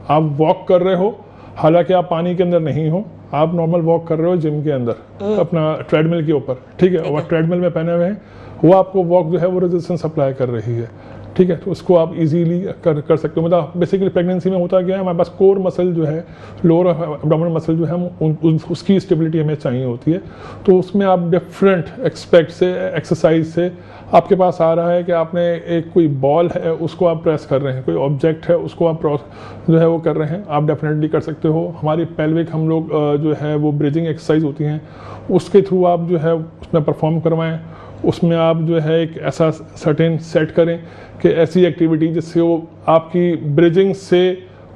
Speaker 2: आप वॉक कर रहे हो, हालांकि आप पानी के अंदर नहीं हो, आप नॉर्मल वॉक कर रहे हो जिम के अंदर अपना ट्रेडमिल के ऊपर, ठीक है, और ट्रेडमिल में पहने हुए हैं, वो आपको वॉक जो है वो रेजिस्टेंस अप्लाई कर रही है, ठीक है। तो उसको आप इजीली कर सकते हो। मतलब बेसिकली प्रेगनेंसी में होता क्या है, हमारे पास कोर मसल जो है, लोअर एब्डोमिनल मसल जो है उसकी स्टेबिलिटी हमें चाहिए होती है। तो उसमें आप डिफरेंट एक्सपेक्ट से, एक्सरसाइज से आपके पास आ रहा है कि आपने एक कोई बॉल है उसको आप प्रेस कर रहे हैं, कोई ऑब्जेक्ट है उसको आप जो है वो कर रहे हैं, आप डेफिनेटली कर सकते हो। हमारी पेल्विक हम लोग जो है वो ब्रिजिंग एक्सरसाइज होती हैं, उसके थ्रू आप जो है उसमें परफॉर्म करवाएं। उसमें आप जो है एक ऐसा सर्टेन सेट करें कि ऐसी एक्टिविटी जिससे वो आपकी ब्रिजिंग से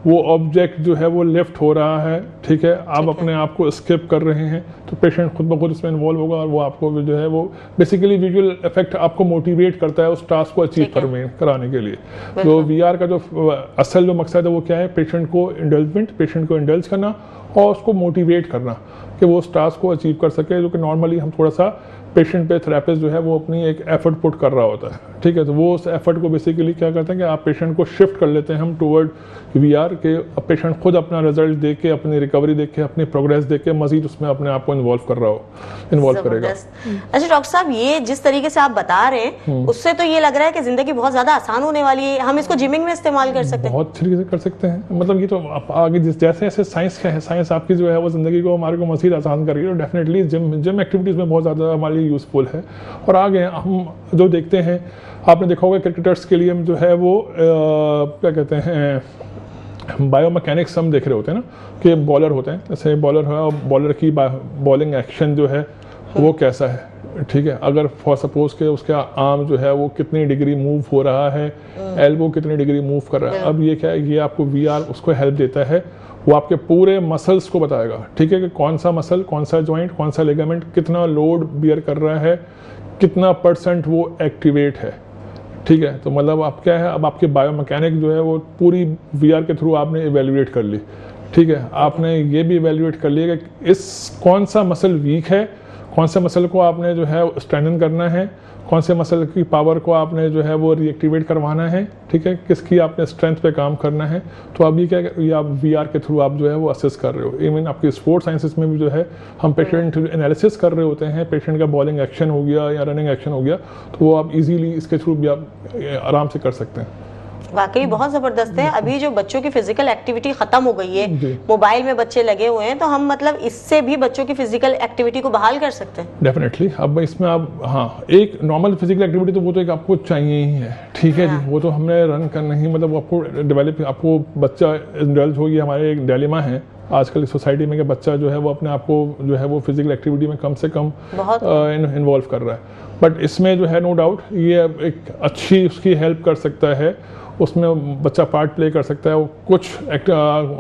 Speaker 2: वो ऑब्जेक्ट जो है वो लिफ्ट हो रहा है, ठीक है, आप अपने आप को स्किप कर रहे हैं, तो पेशेंट खुद ब खुद इसमें इन्वॉल्व होगा और वो आपको जो है वो बेसिकली विजुअल इफेक्ट आपको मोटिवेट करता है उस टास्क को अचीव कराने के लिए। तो VR का जो असल जो मकसद है वो क्या है, पेशेंट को इंडल्ज करना और उसको मोटिवेट करना कि वो उस टास्क को अचीव कर सके, जो कि नॉर्मली हम थोड़ा सा पेशेंट पे थेरेपिस्ट जो है वो अपनी एक एफर्ट पुट कर रहा होता है, ठीक है। तो वो उस एफर्ट को बेसिकली क्या करते हैं कि आप पेशेंट को शिफ्ट कर लेते हैं हम टुवर्ड VR के, पेशेंट खुद अपना रिजल्ट दे के अपनी रिकवरी देख के, अपनी प्रोग्रेस देख के मजीद उसमें अपने आप को इन्वॉल्व करेगा।
Speaker 1: अच्छा डॉक्टर साहब, ये जिस तरीके से आप बता रहे हैं उससे तो ये लग रहा है कि जिंदगी बहुत ज्यादा आसान होने वाली है। हम इसको जिमिंग में इस्तेमाल कर सकते हैं?
Speaker 2: बहुत तरीके से कर सकते हैं। मतलब ये तो आगे जैसे जैसे साइंस का है, साइंस आपकी जो है वो जिंदगी को हमारे को मजीद आसान करेगी। और डेफिनेटली जिम एक्टिविटीज में बहुत ज़्यादा हमारे लिए यूजफुल है। और आगे हम जो देखते हैं, आपने देखा होगा क्रिकेटर्स के लिए जो है वो क्या कहते हैं, बायोमैकेनिक्स हम देख रहे होते हैं ना, कि बॉलर होते हैं, जैसे बॉलर है और बॉलर की बॉलिंग एक्शन जो है वो कैसा है, ठीक है। अगर फॉर सपोज के उसका आर्म जो है वो कितनी डिग्री मूव हो रहा है, एल्बो कितनी डिग्री मूव कर रहा है। अब ये क्या है, ये आपको वीआर उसको हेल्प देता है, वो आपके पूरे मसल्स को बताएगा, ठीक है, कि कौन सा मसल, कौन सा जॉइंट, कौन सा लिगामेंट कितना लोड बियर कर रहा है, कितना % वो एक्टिवेट है, ठीक है। तो मतलब आप क्या है, अब आपके बायोमैकेनिक जो है वो पूरी वीआर के थ्रू आपने इवेल्युएट कर ली, ठीक है। आपने ये भी इवेल्युएट कर लिया कि इस कौन सा मसल वीक है, कौन से मसल को आपने जो है स्ट्रेंथन करना है, कौन से मसल की पावर को आपने जो है वो रीएक्टिवेट करवाना है, ठीक है, किसकी आपने स्ट्रेंथ पे काम करना है। तो अब ये क्या, ये आप वीआर के थ्रू आप जो है वो असेस कर रहे हो। इवन आपकी स्पोर्ट्स साइंसेस में भी जो है हम पेशेंट एनालिसिस कर रहे होते हैं, पेशेंट का बॉलिंग एक्शन हो गया या रनिंग एक्शन हो गया, तो वो आप इजीली इसके थ्रू भी आप आराम से कर सकते हैं।
Speaker 1: वाकई बहुत जबरदस्त है। अभी जो बच्चों की फिजिकल एक्टिविटी खत्म हो गई है, मोबाइल में बच्चे लगे हुए हैं, तो हम मतलब इससे भी बच्चों की फिजिकल एक्टिविटी को बहाल कर सकते हैं?
Speaker 2: डेफिनेटली। अब इसमें आप, हाँ, एक नॉर्मल फिजिकल एक्टिविटी तो वो तो एक आपको चाहिए ही है, ठीक है जी। वो तो हमने रन करना ही, मतलब आपको डेवलप, आपको बच्चा इंडल्ज हो, ये हमारे एक डिलेमा है आजकल इस सोसाइटी में, कि बच्चा जो है वो अपने आप को जो है वो फिजिकल एक्टिविटी में कम से कम इन्वॉल्व कर रहा है। बट इसमें जो है नो डाउट ये एक अच्छी उसकी हेल्प कर सकता है, उसमें बच्चा पार्ट प्ले कर सकता है। वो कुछ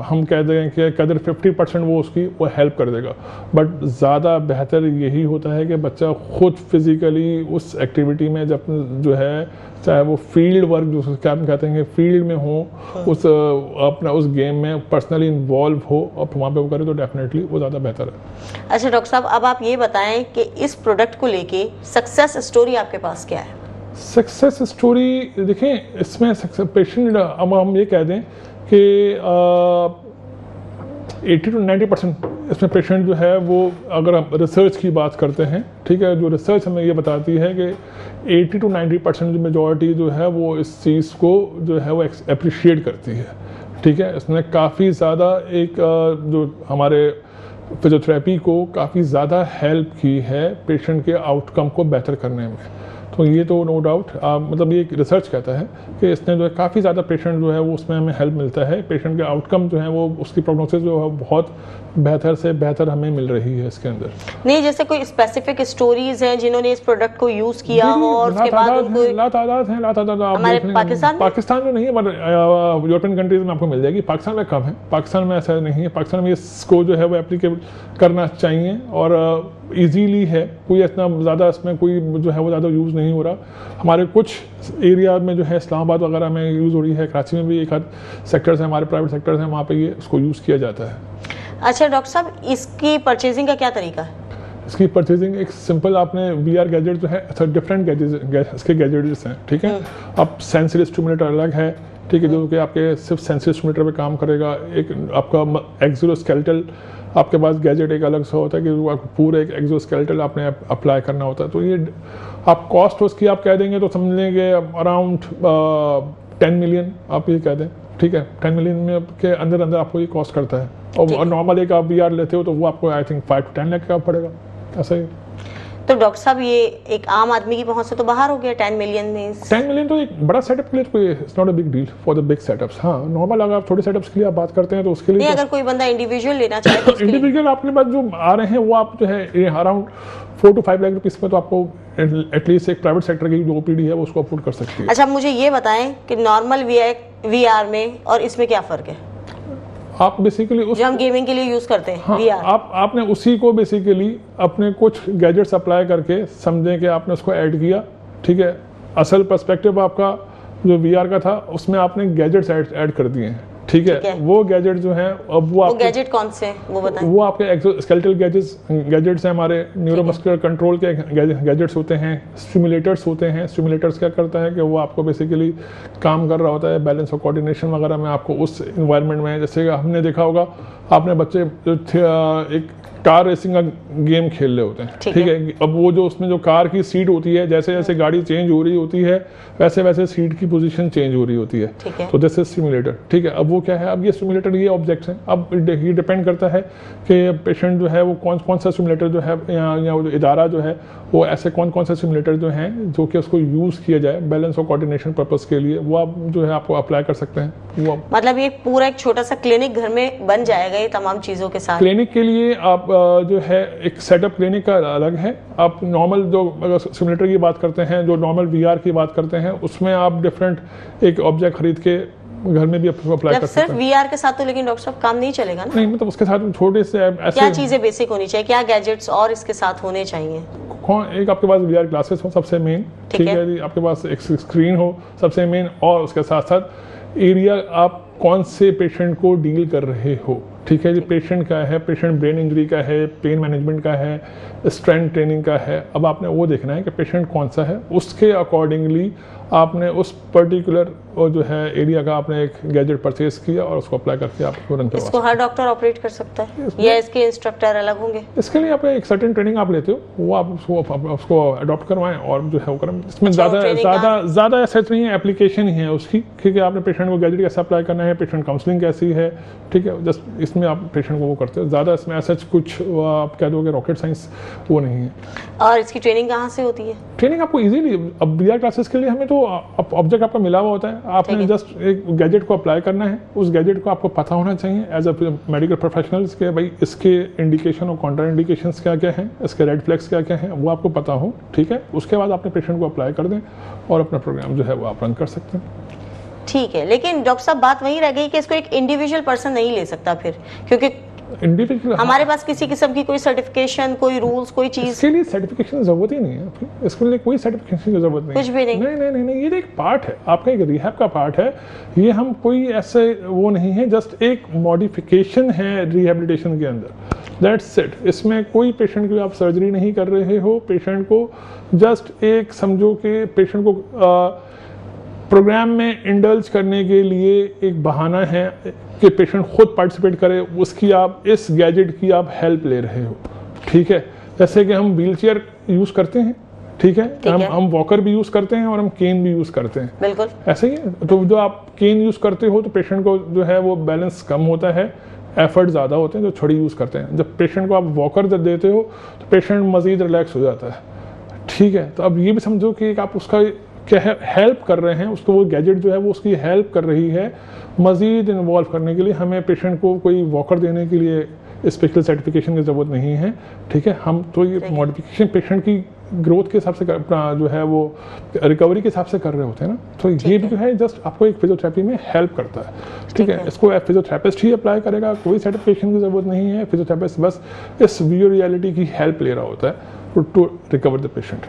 Speaker 2: हम कह दें कि कदर 50% वो उसकी वो हेल्प कर देगा। बट ज़्यादा बेहतर यही होता है कि बच्चा खुद फिज़िकली उस एक्टिविटी में जब जो है, चाहे वो फील्ड वर्क जो क्या हम कहते हैं कि फील्ड में हो, उस अपना उस गेम में पर्सनली इन्वॉल्व हो और वहाँ पे वो करे, तो डेफिनेटली वो ज़्यादा बेहतर है।
Speaker 1: अच्छा डॉक्टर साहब, अब आप ये बताएं कि इस प्रोडक्ट को लेके सक्सेस स्टोरी आपके पास क्या है?
Speaker 2: सक्सेस स्टोरी देखें, इसमें पेशेंट, अब हम ये कह दें कि 80 to 90% इसमें पेशेंट जो है वो, अगर हम रिसर्च की बात करते हैं, ठीक है, जो रिसर्च हमें ये बताती है कि 80 to 90% जो मेजॉरिटी जो है वो इस चीज़ को जो है वो अप्रिशिएट करती है, ठीक है। इसने काफ़ी ज़्यादा एक जो हमारे फिजियोथेरेपी को काफ़ी ज़्यादा हेल्प की है पेशेंट के आउटकम को बेहतर करने में। तो ये तो नो डाउट, मतलब ये रिसर्च कहता है कि इसने जो है काफ़ी ज़्यादा पेशेंट जो है वो उसमें हमें हेल्प मिलता है, पेशेंट के आउटकम जो है वो उसकी प्रोग्नोसिस जो है बहुत बेहतर से बेहतर हमें मिल रही है इसके अंदर।
Speaker 1: नहीं, जैसे कोई स्पेसिफिक स्टोरीज हैं जिन्होंने इस प्रोडक्ट को यूज किया हो और उसके बाद उनको
Speaker 2: लातादाद
Speaker 1: हमारे
Speaker 2: पाकिस्तान में नहीं है, मतलब यूरोपियन कंट्रीज में आपको मिल जाएगी। पाकिस्तान में कम है, पाकिस्तान में ऐसा नहीं है। पाकिस्तान में इसको जो है वो एप्लीकेबल करना चाहिए और इजीली है, कोई इतना ज़्यादा इसमें कोई जो है वो ज़्यादा यूज़ नहीं हो रहा। हमारे कुछ एरिया में जो है इस्लामाबाद वगैरह में यूज़ हो रही है, कराची में भी एक आध सेक्टर्स हैं, हमारे प्राइवेट सेक्टर्स हैं, वहाँ पे ये उसको यूज़ किया जाता है।
Speaker 1: अच्छा डॉक्टर साहब, इसकी परचेजिंग का क्या तरीका है?
Speaker 2: इसकी परचेजिंग एक सिंपल, आपने वीआर गैजेट जो है, डिफरेंट इसके गैजेट्स हैं, ठीक है। अब सेंसरी स्टिमुलेटर अलग है, ठीक है, जो कि आपके सिर्फ सेंसरी स्टिमुलेटर पे काम करेगा। एक आपका एक्सोस्केलेटल आपके पास गैजेट एक अलग सा होता है कि वो आपको पूरे एक एक्सोस्केलेटल आपने अप्लाई करना होता है। तो ये आप कॉस्ट उसकी आप कह देंगे तो समझ लेंगे अराउंड 10 मिलियन आप ये कह दें, ठीक है। 10 मिलियन में के अंदर अंदर आपको ये कॉस्ट करता है। और नॉर्मल एक आप वीआर लेते हो तो वो आपको आई थिंक 5 to 10 लाख का पड़ेगा, ऐसा ही।
Speaker 1: तो डॉक्टर साहब, ये एक आम आदमी की पहुंच से तो बाहर हो गया 10 मिलियन में।
Speaker 2: 10 मिलियन तो एक बड़ा सेटअप के लिए तो it's not a big deal for the big setups. हाँ, नॉर्मल अगर आप छोटे सेटअप्स के लिए आप बात करते हैं तो उसके लिए
Speaker 1: नहीं, अगर कोई बंदा इंडिविजुअल लेना चाहे तो
Speaker 2: इंडिविजुअल आपके पास जो आ रहे हैं वो आप जो है अराउंड 4 to 5 लाख रुपीस में तो आपको एटलीस्ट एक प्राइवेट सेक्टर की जो ओपीडी है वो उसको अफोर्ड कर सकती है।
Speaker 1: अच्छा, मुझे ये बताएं कि नॉर्मल वीआर में और इसमें क्या फ़र्क है?
Speaker 2: आप बेसिकली उस
Speaker 1: जो हम गेमिंग के लिए यूज करते हैं,
Speaker 2: हाँ,
Speaker 1: VR,
Speaker 2: आपने उसी को बेसिकली अपने कुछ गैजेट्स अप्लाई करके समझें कि आपने उसको ऐड किया, ठीक है। असल पर्सपेक्टिव आपका जो VR का था उसमें आपने गैजेट्स ऐड कर दिए हैं, ठीक
Speaker 1: ठीक
Speaker 2: है।
Speaker 1: है।
Speaker 2: वो गैजेट जो है अब
Speaker 1: वो
Speaker 2: आपके
Speaker 1: गैजेट कौन से वो बताएं।
Speaker 2: वो आपके एक्सोस्केलेटल गैजेट्स हैं, हमारे न्यूरोमस्कुलर कंट्रोल के गैजेट्स होते हैं, स्टिमुलेटर्स होते हैं। स्टिमुलेटर्स क्या करता है कि वो आपको बेसिकली काम कर रहा होता है बैलेंस और कोऑर्डिनेशन वगैरह में, आपको उस इन्वायरमेंट में, जैसे हमने देखा होगा आपने बच्चे जो एक कार रेसिंग का गेम खेल रहे होते हैं, ठीक है। अब वो जो उसमें जो कार की सीट होती है, जैसे जैसे गाड़ी चेंज हो रही होती है वैसे वैसे सीट की पोजीशन चेंज हो रही होती है,
Speaker 1: ठीक है।
Speaker 2: तो दिस इज सिमुलेटर, ठीक है। अब वो क्या है, अब ये सिमुलेटर ये ऑब्जेक्ट्स हैं, अब ये डिपेंड करता है कि पेशेंट जो है वो कौन कौन सा सिमुलेटर जो है या वो जो इदारा जो है वो ऐसे कौन कौन से सिमुलेटर जो हैं जो कि उसको यूज़ किया जाए बैलेंस और कोऑर्डिनेशन पर्पस के लिए, वो आप जो है आपको अप्लाई कर सकते हैं। वो
Speaker 1: मतलब ये पूरा एक छोटा सा क्लिनिक घर में बन जाएगा ये तमाम चीजों के साथ।
Speaker 2: क्लिनिक के लिए आप जो है एक सेटअप क्लिनिक का अलग है। आप नॉर्मल जो अगर सिमुलेटर की बात करते हैं, जो नॉर्मल वीआर की बात करते हैं, उसमें आप डिफरेंट एक ऑब्जेक्ट खरीद के घर में भी अप्लाई कर सकते
Speaker 1: सिर्फ
Speaker 2: हैं।
Speaker 1: वीआर के साथ तो लेकिन डॉक्टर साहब काम नहीं चलेगा ना।
Speaker 2: नहीं, मतलब उसके साथ छोटे से ऐसे
Speaker 1: क्या चीजें बेसिक होनी चाहिए, क्या गैजेट्स और इसके साथ होने चाहिए?
Speaker 2: एक आपके पास वीआर ग्लासेस हो सबसे मेन, ठीक है जी। आपके पास एक स्क्रीन हो सबसे मेन, और उसके साथ साथ एरिया आप कौन से पेशेंट को डील कर रहे हो, ठीक है जी। पेशेंट का है, पेशेंट ब्रेन इंजरी का है, पेन मैनेजमेंट का है, स्ट्रेंथ ट्रेनिंग का है। अब आपने वो देखना है कि पेशेंट कौन सा है, उसके अकॉर्डिंगली आपने उस पर्टिकुलर जो है एरिया का आपने एक गैजेट परचेज किया और उसको अप्लाई करके आप उसको रन करवा
Speaker 1: इसको हर डॉक्टर ऑपरेट कर सकता है या इसके इंस्ट्रक्टर अलग होंगे?
Speaker 2: इसके लिए आप एक सर्टेन ट्रेनिंग आप लेते हो, वो आप उसको अडॉप्ट करवाएं और जो है वो करें। इसमें ज़्यादा एसेट नहीं है, एप्लीकेशन ही है उसकी, ठीक है। आपने पेशेंट को गैजेट कैसे अप्लाई करना है, पेशेंट काउंसलिंग कैसी है, ठीक है। जस्ट इसमें आप पेशेंट को वो करते हो, ज़्यादा इसमें एसेट कुछ आप कह दोगे रॉकेट साइंस वो नहीं है।
Speaker 1: और इसकी ट्रेनिंग कहाँ से होती है?
Speaker 2: ट्रेनिंग आपको इजीली, अब वीआर क्लासेस के लिए हमें तो ऑब्जेक्ट आपका मिला हुआ होता है, आपने जस्ट एक गैजेट को अप्लाई करना है। उस गैजेट को आपको पता होना चाहिए एज अ मेडिकल प्रोफेशनल्स के भाई इसके इंडिकेशन और कॉन्ट्रा इंडिकेशंस क्या क्या हैं, इसके रेड फ्लैग्स क्या क्या हैं, वो आपको पता हो, ठीक है। उसके बाद अपने पेशेंट को अप्लाई कर दें और अपना प्रोग्राम जो है वो आप रन कर सकते हैं।
Speaker 1: ठीक है, लेकिन डॉक्टर साहब बात वही रह गई कि इसको एक इंडिविजुअल पर्सन नहीं ले सकता फिर, क्योंकि
Speaker 2: इंडिविजुअल
Speaker 1: हमारे पास किसी किस्म की कोई सर्टिफिकेशन, कोई रूल्स, कोई चीज
Speaker 2: इसके लिए सर्टिफिकेशन की जरूरत ही नहीं है आपकी, इसके लिए कोई सर्टिफिकेशन की जरूरत नहीं,
Speaker 1: कुछ भी नहीं।
Speaker 2: नहीं, ये एक पार्ट है आपका, एक रिहैब का पार्ट है ये। हम कोई ऐसे वो नहीं है, जस्ट एक मॉडिफिकेशन है रिहेबिलिटेशन के अंदर, दैट्स इट। इसमें कोई पेशेंट की आप सर्जरी नहीं कर रहे हो, पेशेंट को जस्ट एक समझो कि पेशेंट को प्रोग्राम में इंडल्ज करने के लिए एक बहाना है कि पेशेंट खुद पार्टिसिपेट करे, उसकी आप इस गैजेट की आप हेल्प ले रहे हो, ठीक है। जैसे कि हम व्हील चेयर यूज करते हैं, ठीक है, हम वॉकर भी यूज करते हैं और हम केन भी यूज करते हैं,
Speaker 1: बिल्कुल
Speaker 2: ऐसे ही है। तो जो आप केन यूज करते हो तो पेशेंट को जो है वो बैलेंस कम होता है, एफर्ट ज़्यादा होते हैं जो छड़ी यूज करते हैं। जब पेशेंट को आप वॉकर देते हो तो पेशेंट मजीद रिलैक्स हो जाता है, ठीक है। तो अब ये भी समझो कि आप उसका क्या है हेल्प कर रहे हैं उसको, वो गैजेट जो है वो उसकी हेल्प कर रही है मज़ीद इन्वॉल्व करने के लिए। हमें पेशेंट को कोई वॉकर देने के लिए स्पेशल सर्टिफिकेशन की ज़रूरत नहीं है, ठीक है। हम तो ये मॉडिफिकेशन पेशेंट की ग्रोथ के हिसाब से जो है वो रिकवरी के हिसाब से कर रहे होते हैं ना, तो ये भी जो है जस्ट आपको एक फिजियोथेरेपी में हेल्प करता है, ठीक है। इसको फिजियोथेरेपिस्ट ही अप्लाई करेगा, कोई सर्टिफिकेशन की ज़रूरत नहीं है। फिजियोथेरेपिस्ट बस इस वीडियो रियलिटी की हेल्प ले रहा होता है टू रिकवर द पेशेंट।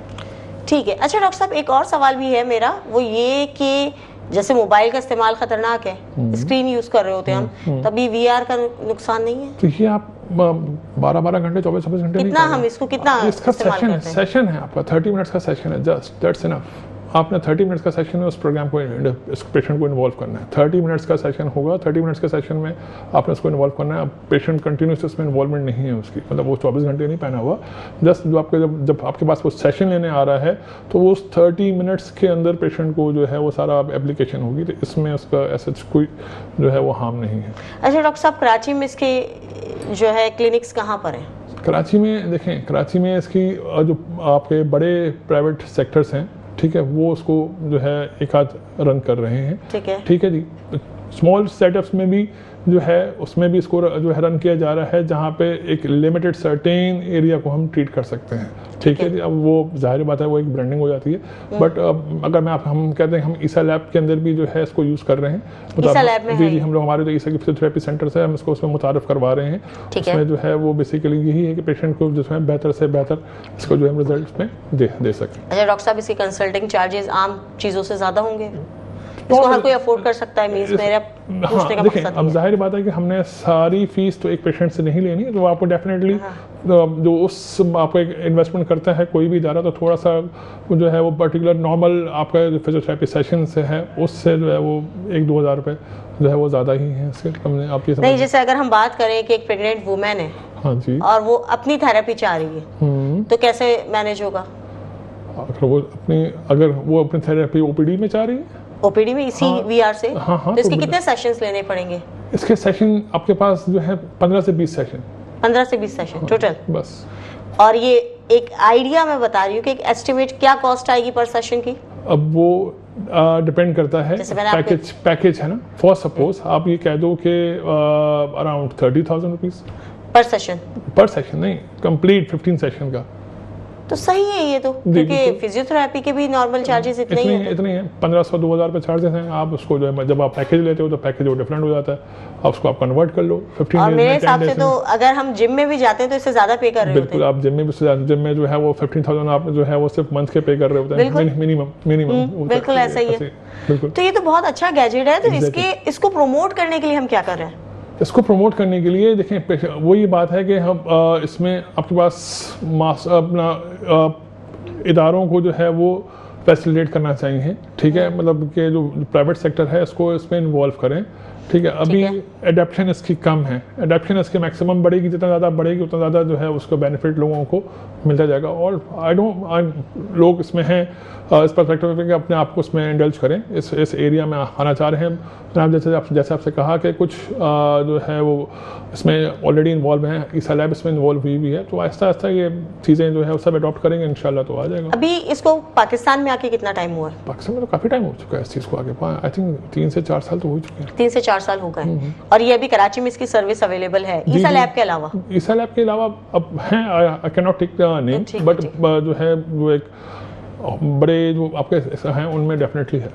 Speaker 1: ठीक है। अच्छा डॉक्टर साहब, एक और सवाल भी है मेरा, वो ये कि जैसे मोबाइल का इस्तेमाल खतरनाक है, स्क्रीन यूज कर रहे होते हैं हम, तभी वीआर का नुकसान नहीं है?
Speaker 2: तो ये आप 12 घंटे 24 घंटे
Speaker 1: कितना हम इसको कितना
Speaker 2: इसका सेशन है आपका 30 मिनट्स का सेशन है, जस्ट दैट्स इनफ। आपने 30 मिनट्स का सेशन है, उस प्रोग्राम को इस पेशेंट को इन्वॉल्व करना है। 30 मिनट्स का सेशन होगा, 30 मिनट्स के सेशन में आपने उसको इन्वॉल्व करना है। अब पेशेंट कंटिन्यूस इसमें इन्वॉल्वमेंट नहीं है उसकी, मतलब वो 24 घंटे नहीं पहना हुआ, जस्ट जो आपके जब आपके पास वो सेशन लेने आ रहा है तो वो उस 30 मिनट्स के अंदर पेशेंट को जो है वो सारा एप्लीकेशन होगी, तो इसमें उसका ऐसा कोई जो है वो हार्म नहीं है।
Speaker 1: अच्छा डॉक्टर साहब, कराची में इसके जो है क्लिनिक्स कहाँ पर हैं?
Speaker 2: कराची में देखें, कराची में इसकी जो आपके बड़े प्राइवेट सेक्टर्स हैं, ठीक है, वो उसको जो है एक आध रन कर रहे हैं, ठीक है जी। स्मॉल सेटअप्स में भी जो है उसमें भी इसको जो है रन किया जा रहा है, जहाँ पे एक लिमिटेड सर्टेन एरिया को हम ट्रीट कर सकते हैं, ठीक है जी। अब वो जाहिर बात है वो एक ब्रांडिंग हो जाती है, बट अगर मैं हम कहते हैं हम ईसा लैब के अंदर भी जो है इसको यूज़ कर रहे हैं, जी हम लोग हमारे जो ईसा की फिजियोथेरेपी सेंटर है हम इसको उसमें मुतारफ़ करवा रहे हैं। उसमें जो है वो बेसिकली यही है कि पेशेंट को जो है बेहतर से बेहतर इसको जो है रिजल्ट में दे सकें।
Speaker 1: अच्छा डॉक्टर साहब, इसके कंसल्टिंग चार्जेस आम चीज़ों से ज़्यादा होंगे? इसको हर कोई अफोर्ड कर सकता है, मींस मेरा पूछने का
Speaker 2: देखिए,
Speaker 1: मकसद
Speaker 2: अब
Speaker 1: ये है।
Speaker 2: जाहिर बात है कि हमने सारी फीस तो एक पेशेंट से नहीं लेनी है, तो आपको डेफिनेटली जो उस आपको एक इन्वेस्टमेंट करता है कोई भी इदारा, तो थोड़ा सा वो जो है वो पर्टिकुलर नॉर्मल आपका जो फिजियोथेरेपी सेशन से है उससे जो है वो 1-2 हज़ार रुपये जो है वो ज़्यादा ही है इसके हमने आप ये
Speaker 1: नहीं,
Speaker 2: समझ।
Speaker 1: जैसे अगर हम बात करें कि एक प्रेग्नेंट वुमेन है
Speaker 2: हाँ जी।
Speaker 1: और वो अपनी थेरेपी चाह रही है, तो कैसे मैनेज होगा?
Speaker 2: अगर वो अपनी थेरेपी ओपीडी में चाह रही है,
Speaker 1: ओपीडी में इसी वीआर से,
Speaker 2: हाँ,
Speaker 1: तो इसके
Speaker 2: तो
Speaker 1: कितने सेशंस लेने पड़ेंगे?
Speaker 2: इसके सेशन आपके पास जो है 15 से 20 सेशन
Speaker 1: 15 से 20 सेशन टोटल।
Speaker 2: बस।
Speaker 1: और ये एक आइडिया मैं बता रही हूँ कि एक एस्टिमेट क्या कॉस्ट आएगी पर सेशन की?
Speaker 2: अब वो डिपेंड करता है,
Speaker 1: जैसे मैंने आपको-
Speaker 2: पैकेज है ना। फॉर सपोज आप ये कह दो कि अराउंड 30,000 रुपीज
Speaker 1: पर सेशन?
Speaker 2: पर सेशन नहीं, कंप्लीट 15 सेशन का।
Speaker 1: तो सही है ये तो, क्योंकि फिजियोथेरेपी के भी नॉर्मल चार्जेस इतने ही हैं।
Speaker 2: इतने हैं 1500-2000 रुपये चार्जेस हैं। आप उसको जो है जब आप पैकेज लेते हो तो पैकेज वो डिफरेंट हो जाता है, आप उसको आप कन्वर्ट कर लो 15
Speaker 1: और
Speaker 2: days
Speaker 1: मेरे
Speaker 2: में,
Speaker 1: हिसाब
Speaker 2: 10
Speaker 1: से
Speaker 2: days
Speaker 1: तो
Speaker 2: में।
Speaker 1: अगर हम जिम में भी जाते हैं तो इससे ज्यादा पे कर रहे होते
Speaker 2: बिल्कुल,
Speaker 1: हैं।
Speaker 2: आप जिम में भी जिम में जो है वो 15,000 आप जो है वो सिर्फ मंथ के पे कर रहे होते
Speaker 1: बिल्कुल।
Speaker 2: हैं मिनिमम।
Speaker 1: बिल्कुल ऐसा ही है।
Speaker 2: बिल्कुल।
Speaker 1: तो ये तो बहुत अच्छा गैजेट है, तो
Speaker 2: Exactly.
Speaker 1: इसको प्रमोट करने के लिए हम क्या कर रहे हैं?
Speaker 2: इसको प्रमोट करने के लिए देखें, वो ये बात है कि हम इसमें आपके पास अपना इदारों को जो है वो फैसिलिटेट करना चाहिए, ठीक है। मतलब कि जो प्राइवेट सेक्टर है इसको इसमें इन्वॉल्व करें, ठीक है। अभी एडेप्शन इसकी कम है, एडेप्शन इसकी मैक्सिमम बढ़ेगी, जितना ज़्यादा बढ़ेगी उतना ज़्यादा जो है उसका बेनिफिट लोगों को मिलता जाएगा। और लोग इसमें हैं इस परस्पेक्टिव में कि अपने आप को इसमें इंडल्ज करें, इस एरिया में आना चाह रहे हैं। जनाब जैसे आपसे कहा कि कुछ जो है वो इसमें ऑलरेडी इन्वॉल्व हैं, ईसा लैब इसमें इन्वॉल्व हुई भी है, तो आहिस्ता आहिस्ता ये चीज़ें जो है वो सब अडॉप्ट करेंगे इंशाल्लाह, तो आ जाएगा।
Speaker 1: अभी इसको पाकिस्तान में आके कितना टाइम हुआ है?
Speaker 2: पाकिस्तान में तो काफ़ी टाइम हो चुका है इस चीज़ को आगे, आई थिंक 3 से 4 साल तो हो चुके हैं।
Speaker 1: 3 से 4 साल हो गए। और ये अभी कराची में इसकी सर्विस अवेलेबल है ईसा लैब के अलावा?
Speaker 2: ईसा लैब के अलावा अब हैं, I can not take the name, but जो है वो एक बड़े जो आपके हैं उनमें डेफिनेटली है।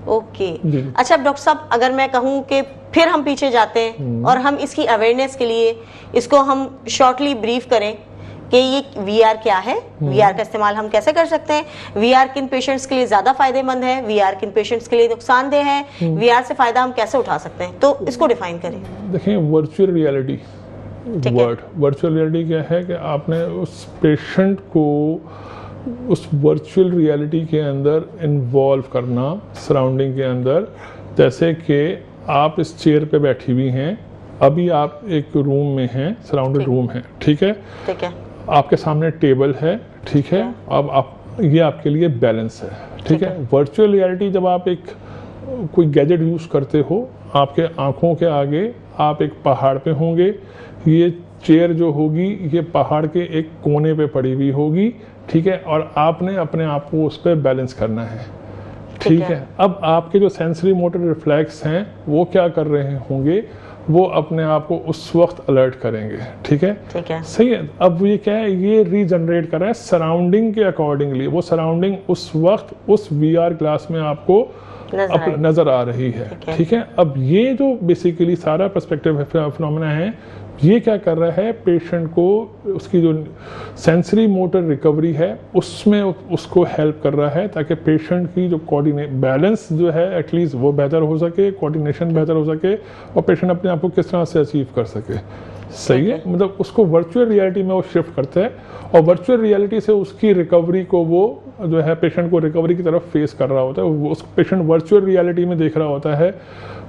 Speaker 1: ओके। अच्छा डॉक्टर साहब, अगर मैं कहूँ कि फिर हम पीछे जाते हैं और हम इसकी अवेयरनेस के लिए इसको हम शॉर्टली ब्रीफ करें कि ये वीआर क्या है, वीआर का इस्तेमाल हम कैसे कर सकते हैं, वीआर किन पेशेंट्स के लिए ज्यादा फायदेमंद है, वीआर किन पेशेंट्स के लिए नुकसानदेह है, वीआर से फायदा हम कैसे उठा सकते हैं, तो इसको डिफाइन करें।
Speaker 2: देखिए, वर्चुअल रियलिटी वर्चुअल रियलिटी क्या है कि आपने उस पेशेंट को उस वर्चुअल रियलिटी के अंदर इन्वॉल्व करना सराउंडिंग के अंदर। जैसे कि आप इस चेयर पे बैठी हुई हैं, अभी आप एक रूम में हैं, सराउंडेड रूम है, ठीक है, आपके सामने टेबल है, ठीक है, अब आप ये आपके लिए बैलेंस है, ठीक है। वर्चुअल रियलिटी जब आप एक कोई गैजेट यूज़ करते हो, आपके आंखों के आगे आप एक पहाड़ पे होंगे, ये चेयर जो होगी ये पहाड़ के एक कोने पे पड़ी हुई होगी, ठीक है, और आपने अपने आप को उस पर बैलेंस करना है, ठीक है। अब आपके जो सेंसरी मोटर रिफ्लेक्स हैं वो क्या कर रहे होंगे, वो अपने आप को उस वक्त अलर्ट करेंगे, ठीक है, सही है। अब ये क्या है, ये रीजनरेट कर रहा है सराउंडिंग के अकॉर्डिंगली, वो सराउंडिंग उस वक्त उस वीआर ग्लास में आपको नजर आ रही है, ठीक है। अब ये जो बेसिकली सारा पर्सपेक्टिव फिनोमेना है, ये क्या कर रहा है, पेशेंट को उसकी जो सेंसरी मोटर रिकवरी है उसमें उसको हेल्प कर रहा है, ताकि पेशेंट की जो बैलेंस जो है एटलीस्ट वो बेहतर हो सके, कोऑर्डिनेशन बेहतर हो सके, और पेशेंट अपने आप को किस तरह से अचीव कर सके, सही है। मतलब उसको वर्चुअल रियलिटी में वो शिफ्ट करता है, और वर्चुअल रियलिटी से उसकी रिकवरी को वो जो है पेशेंट को रिकवरी की तरफ फेस कर रहा होता है। उस पेशेंट वर्चुअल रियलिटी में देख रहा होता है,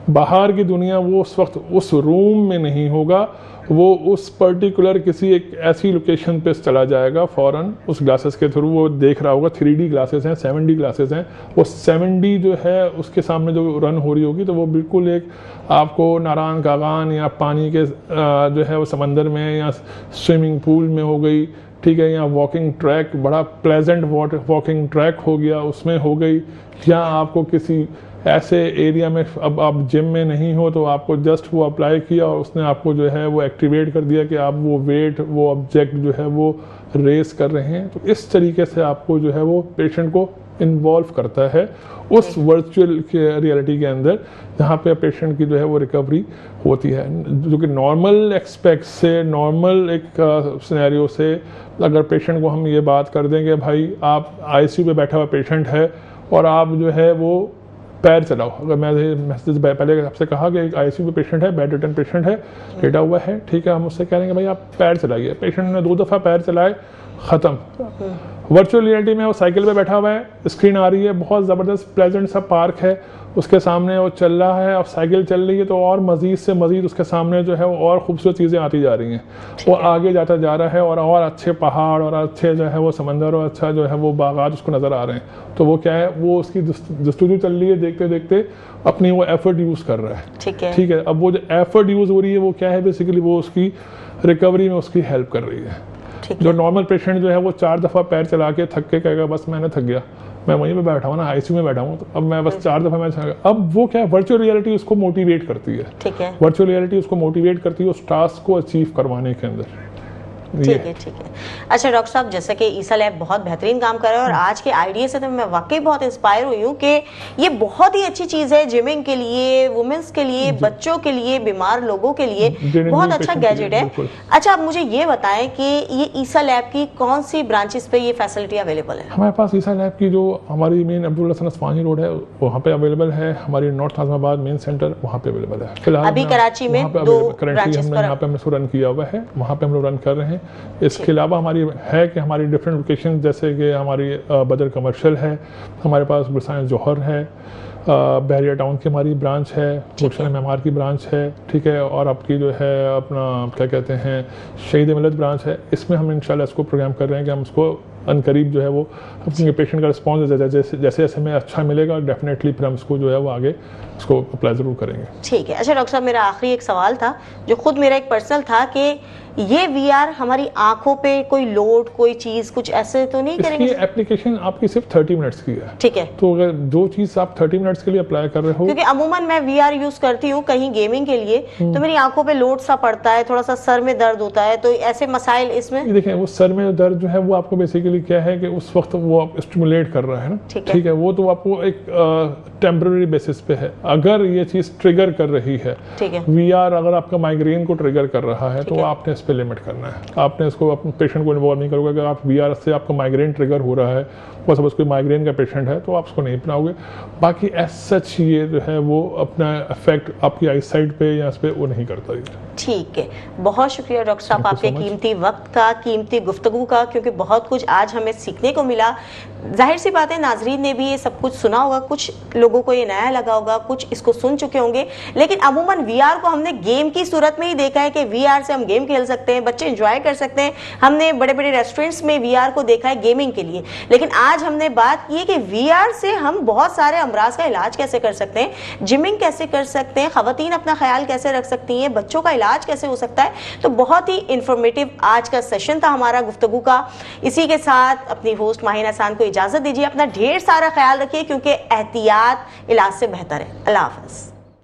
Speaker 2: बाहर की दुनिया वो उस वक्त उस रूम में नहीं होगा, वो उस पर्टिकुलर किसी एक ऐसी लोकेशन पे चला जाएगा फौरन, उस ग्लासेस के थ्रू वो देख रहा होगा। 3D ग्लासेस हैं, 7D ग्लासेस हैं, वो 7D जो है उसके सामने जो रन हो रही होगी, तो वो बिल्कुल एक आपको नारायण कागान या पानी के जो है वो समंदर में या स्विमिंग पूल में हो गई, ठीक है, या वॉकिंग ट्रैक, बड़ा प्लेजेंट वॉकिंग ट्रैक हो गया उसमें हो गई, या आपको किसी ऐसे एरिया में, अब आप जिम में नहीं हो तो आपको जस्ट वो अप्लाई किया और उसने आपको जो है वो एक्टिवेट कर दिया कि आप वो वेट, वो ऑब्जेक्ट जो है वो रेस कर रहे हैं। तो इस तरीके से आपको जो है वो पेशेंट को इन्वॉल्व करता है उस वर्चुअल रियलिटी के अंदर, जहाँ पे पेशेंट की जो है वो रिकवरी होती है, जो कि नॉर्मल एक्सपेक्ट से, नॉर्मल एक सिनेरियो से अगर पेशेंट को हम ये बात कर दें कि भाई आप आईसीयू पे बैठा हुआ पेशेंट है और आप जो है वो पैर चलाओ। अगर मैं पहले आपसे कहा कि एक आईसीयू में पेशेंट है, बेड रिटर्न पेशेंट है, लेटा हुआ है, ठीक है, हम उससे कह रहे हैं कि भाई आप पैर चलाइए। पेशेंट ने 2 दफ़ा पैर चलाए, ख़त्म। वर्चुअल रियलिटी में वो साइकिल पे बैठा हुआ है, स्क्रीन आ रही है, बहुत ज़बरदस्त प्लेजेंट सा पार्क है, उसके सामने वो चल रहा है, अब साइकिल चल रही है तो और मज़ीद से मज़ीद उसके सामने जो है वो और खूबसूरत चीज़ें आती जा रही हैं। वो आगे जाता जा रहा है और अच्छे पहाड़ और अच्छे जो है वो समंदर और अच्छा जो है वो बागात उसको नज़र आ रहे हैं। तो वो क्या है, वो उसकी जस्तजू चल रही है, देखते देखते अपनी वो एफर्ट यूज़ कर रहा है। ठीक है, अब वो जो एफर्ट यूज़ हो रही है वो क्या है, बेसिकली वो उसकी रिकवरी में उसकी हेल्प कर रही है। जो नॉर्मल पेशेंट जो है वो 4 दफ़ा पैर चला के थक के कहेगा बस मैंने थक गया, मैं वहीं पे बैठा हूँ ना, आईसीयू में बैठा हूँ, तो अब मैं बस 4 दफ़ा मैं चला। अब वो क्या है, वर्चुअल रियलिटी उसको मोटिवेट करती है।
Speaker 1: ठीक है,
Speaker 2: वर्चुअल रियलिटी उसको मोटिवेट करती है उस टास्क को अचीव करवाने के अंदर।
Speaker 1: ठीक है। अच्छा डॉक्टर साहब, जैसा कि ईसा लैब बहुत बेहतरीन काम कर रहा है और आज के आइडिया से तो मैं वाकई बहुत इंस्पायर हुई हूँ कि ये बहुत ही अच्छी चीज़ है जिमिंग के लिए, वुमेन्स के लिए, बच्चों के लिए, बीमार लोगों के लिए बहुत अच्छा गैजेट है। अच्छा, आप मुझे ये बताएं कि ये ईसा लैब की कौन सी ब्रांचेस पे ये फैसिलिटी अवेलेबल है?
Speaker 2: हमारे पास ईसा लैब की जो हमारी मेन अब्दुल हसन अस्फहानी रोड है वहाँ पे अवेलेबल है, हमारी नॉर्थ आजमाबाद मेन सेंटर वहाँ पे अवेलेबल है। फिलहाल
Speaker 1: अभी कराची में 2 ब्रांचेस पर
Speaker 2: यहाँ पे हमने रन किया हुआ है, वहाँ पे हम लोग रन कर रहे हैं। इसके अलावा हमारी है कि हमारी डिफरेंट लोकेशन, जैसे कि हमारी बदर कमर्शियल है, हमारे पास गुरसान जौहर है, बहरिया टाउन की हमारी ब्रांच है, गुलशन मेमार की ब्रांच है, ठीक है, और आपकी जो है अपना क्या कहते हैं शहीद मिलत ब्रांच है। इसमें हम इंशाल्लाह इसको प्रोग्राम कर रहे हैं कि हम इसको अनकरीब जो है वो अपने पेशेंट का रिस्पॉन्स जैसे जैसे हमें अच्छा मिलेगा डेफिनेटली फिर हम इसको जो है वो आगे इसको अप्लाई ज़रूर करेंगे।
Speaker 1: ठीक है। अच्छा डॉक्टर साहब, मेरा आखिरी एक सवाल था जो खुद मेरा एक पर्सनल था कि ये वीआर हमारी आंखों पे कोई लोड, कोई चीज कुछ ऐसे तो नहीं करेंगे?
Speaker 2: इसकी एप्लीकेशन आपकी सिर्फ 30 मिनट्स की है।
Speaker 1: ठीक है,
Speaker 2: तो अगर जो चीज आप 30 मिनट्स के लिए अप्लाई कर रहे हो,
Speaker 1: क्योंकि अमूमन मैं वीआर यूज करती हूँ कहीं गेमिंग के लिए, तो मेरी आंखों पे लोड सा पड़ता है, थोड़ा सा सर में दर्द होता है, तो ऐसे मसाइल इसमें
Speaker 2: देखें वो सर में दर्द जो है वो आपको बेसिकली क्या है कि उस वक्त वो आप स्टिमुलेट कर रहा है ना, ठीक है, वो तो आपको एक टेम्पररी बेसिस पे है। अगर ये चीज ट्रिगर कर रही है, वीआर अगर आपका माइग्रेन को ट्रिगर कर रहा है तो आपने इस पे लिमिट करना है। आपने इसको अपने पेशेंट को इन्वॉल्व नहीं करोगे। अगर आप वीआर से आपका माइग्रेन ट्रिगर हो रहा है, वो सपोज कोई माइग्रेन का पेशेंट है, तो आप उसको नहीं अपनाओगे। बाकी एज सच ये जो है वो अपना इफेक्ट आपकी आई साइड पे या इस पे वो नहीं करता।
Speaker 1: ठीक है, बहुत शुक्रिया डॉक्टर साहब आपके कीमती वक्त का, कीमती गुफ्तगू का, क्योंकि बहुत कुछ आज हमें सीखने को मिला। जाहिर सी बात है नाजरीन ने भी ये सब कुछ सुना होगा, कुछ लोगों को ये नया लगा होगा, कुछ इसको सुन चुके होंगे, लेकिन अमूमन वीआर को हमने गेम की सूरत में ही देखा है कि वीआर से हम गेम खेल सकते हैं, बच्चे एंजॉय कर सकते हैं। हमने बड़े बड़े रेस्टोरेंट्स में वीआर को देखा है गेमिंग के लिए, लेकिन आज हमने बात की है कि वीआर से हम बहुत सारे अमराज का इलाज कैसे कर सकते हैं, जिमिंग कैसे कर सकते हैं, खवातीन अपना ख्याल कैसे रख सकती हैं, बच्चों का इलाज कैसे हो सकता है। तो बहुत ही इंफॉर्मेटिव आज का सेशन था हमारा गुफ्तगू का। इसी के साथ अपनी होस्ट माहिन हसन को इजाजत दीजिए। अपना ढेर सारा ख्याल रखिए, क्योंकि एहतियात इलाज से बेहतर है। अल्लाह हाफ़िज़।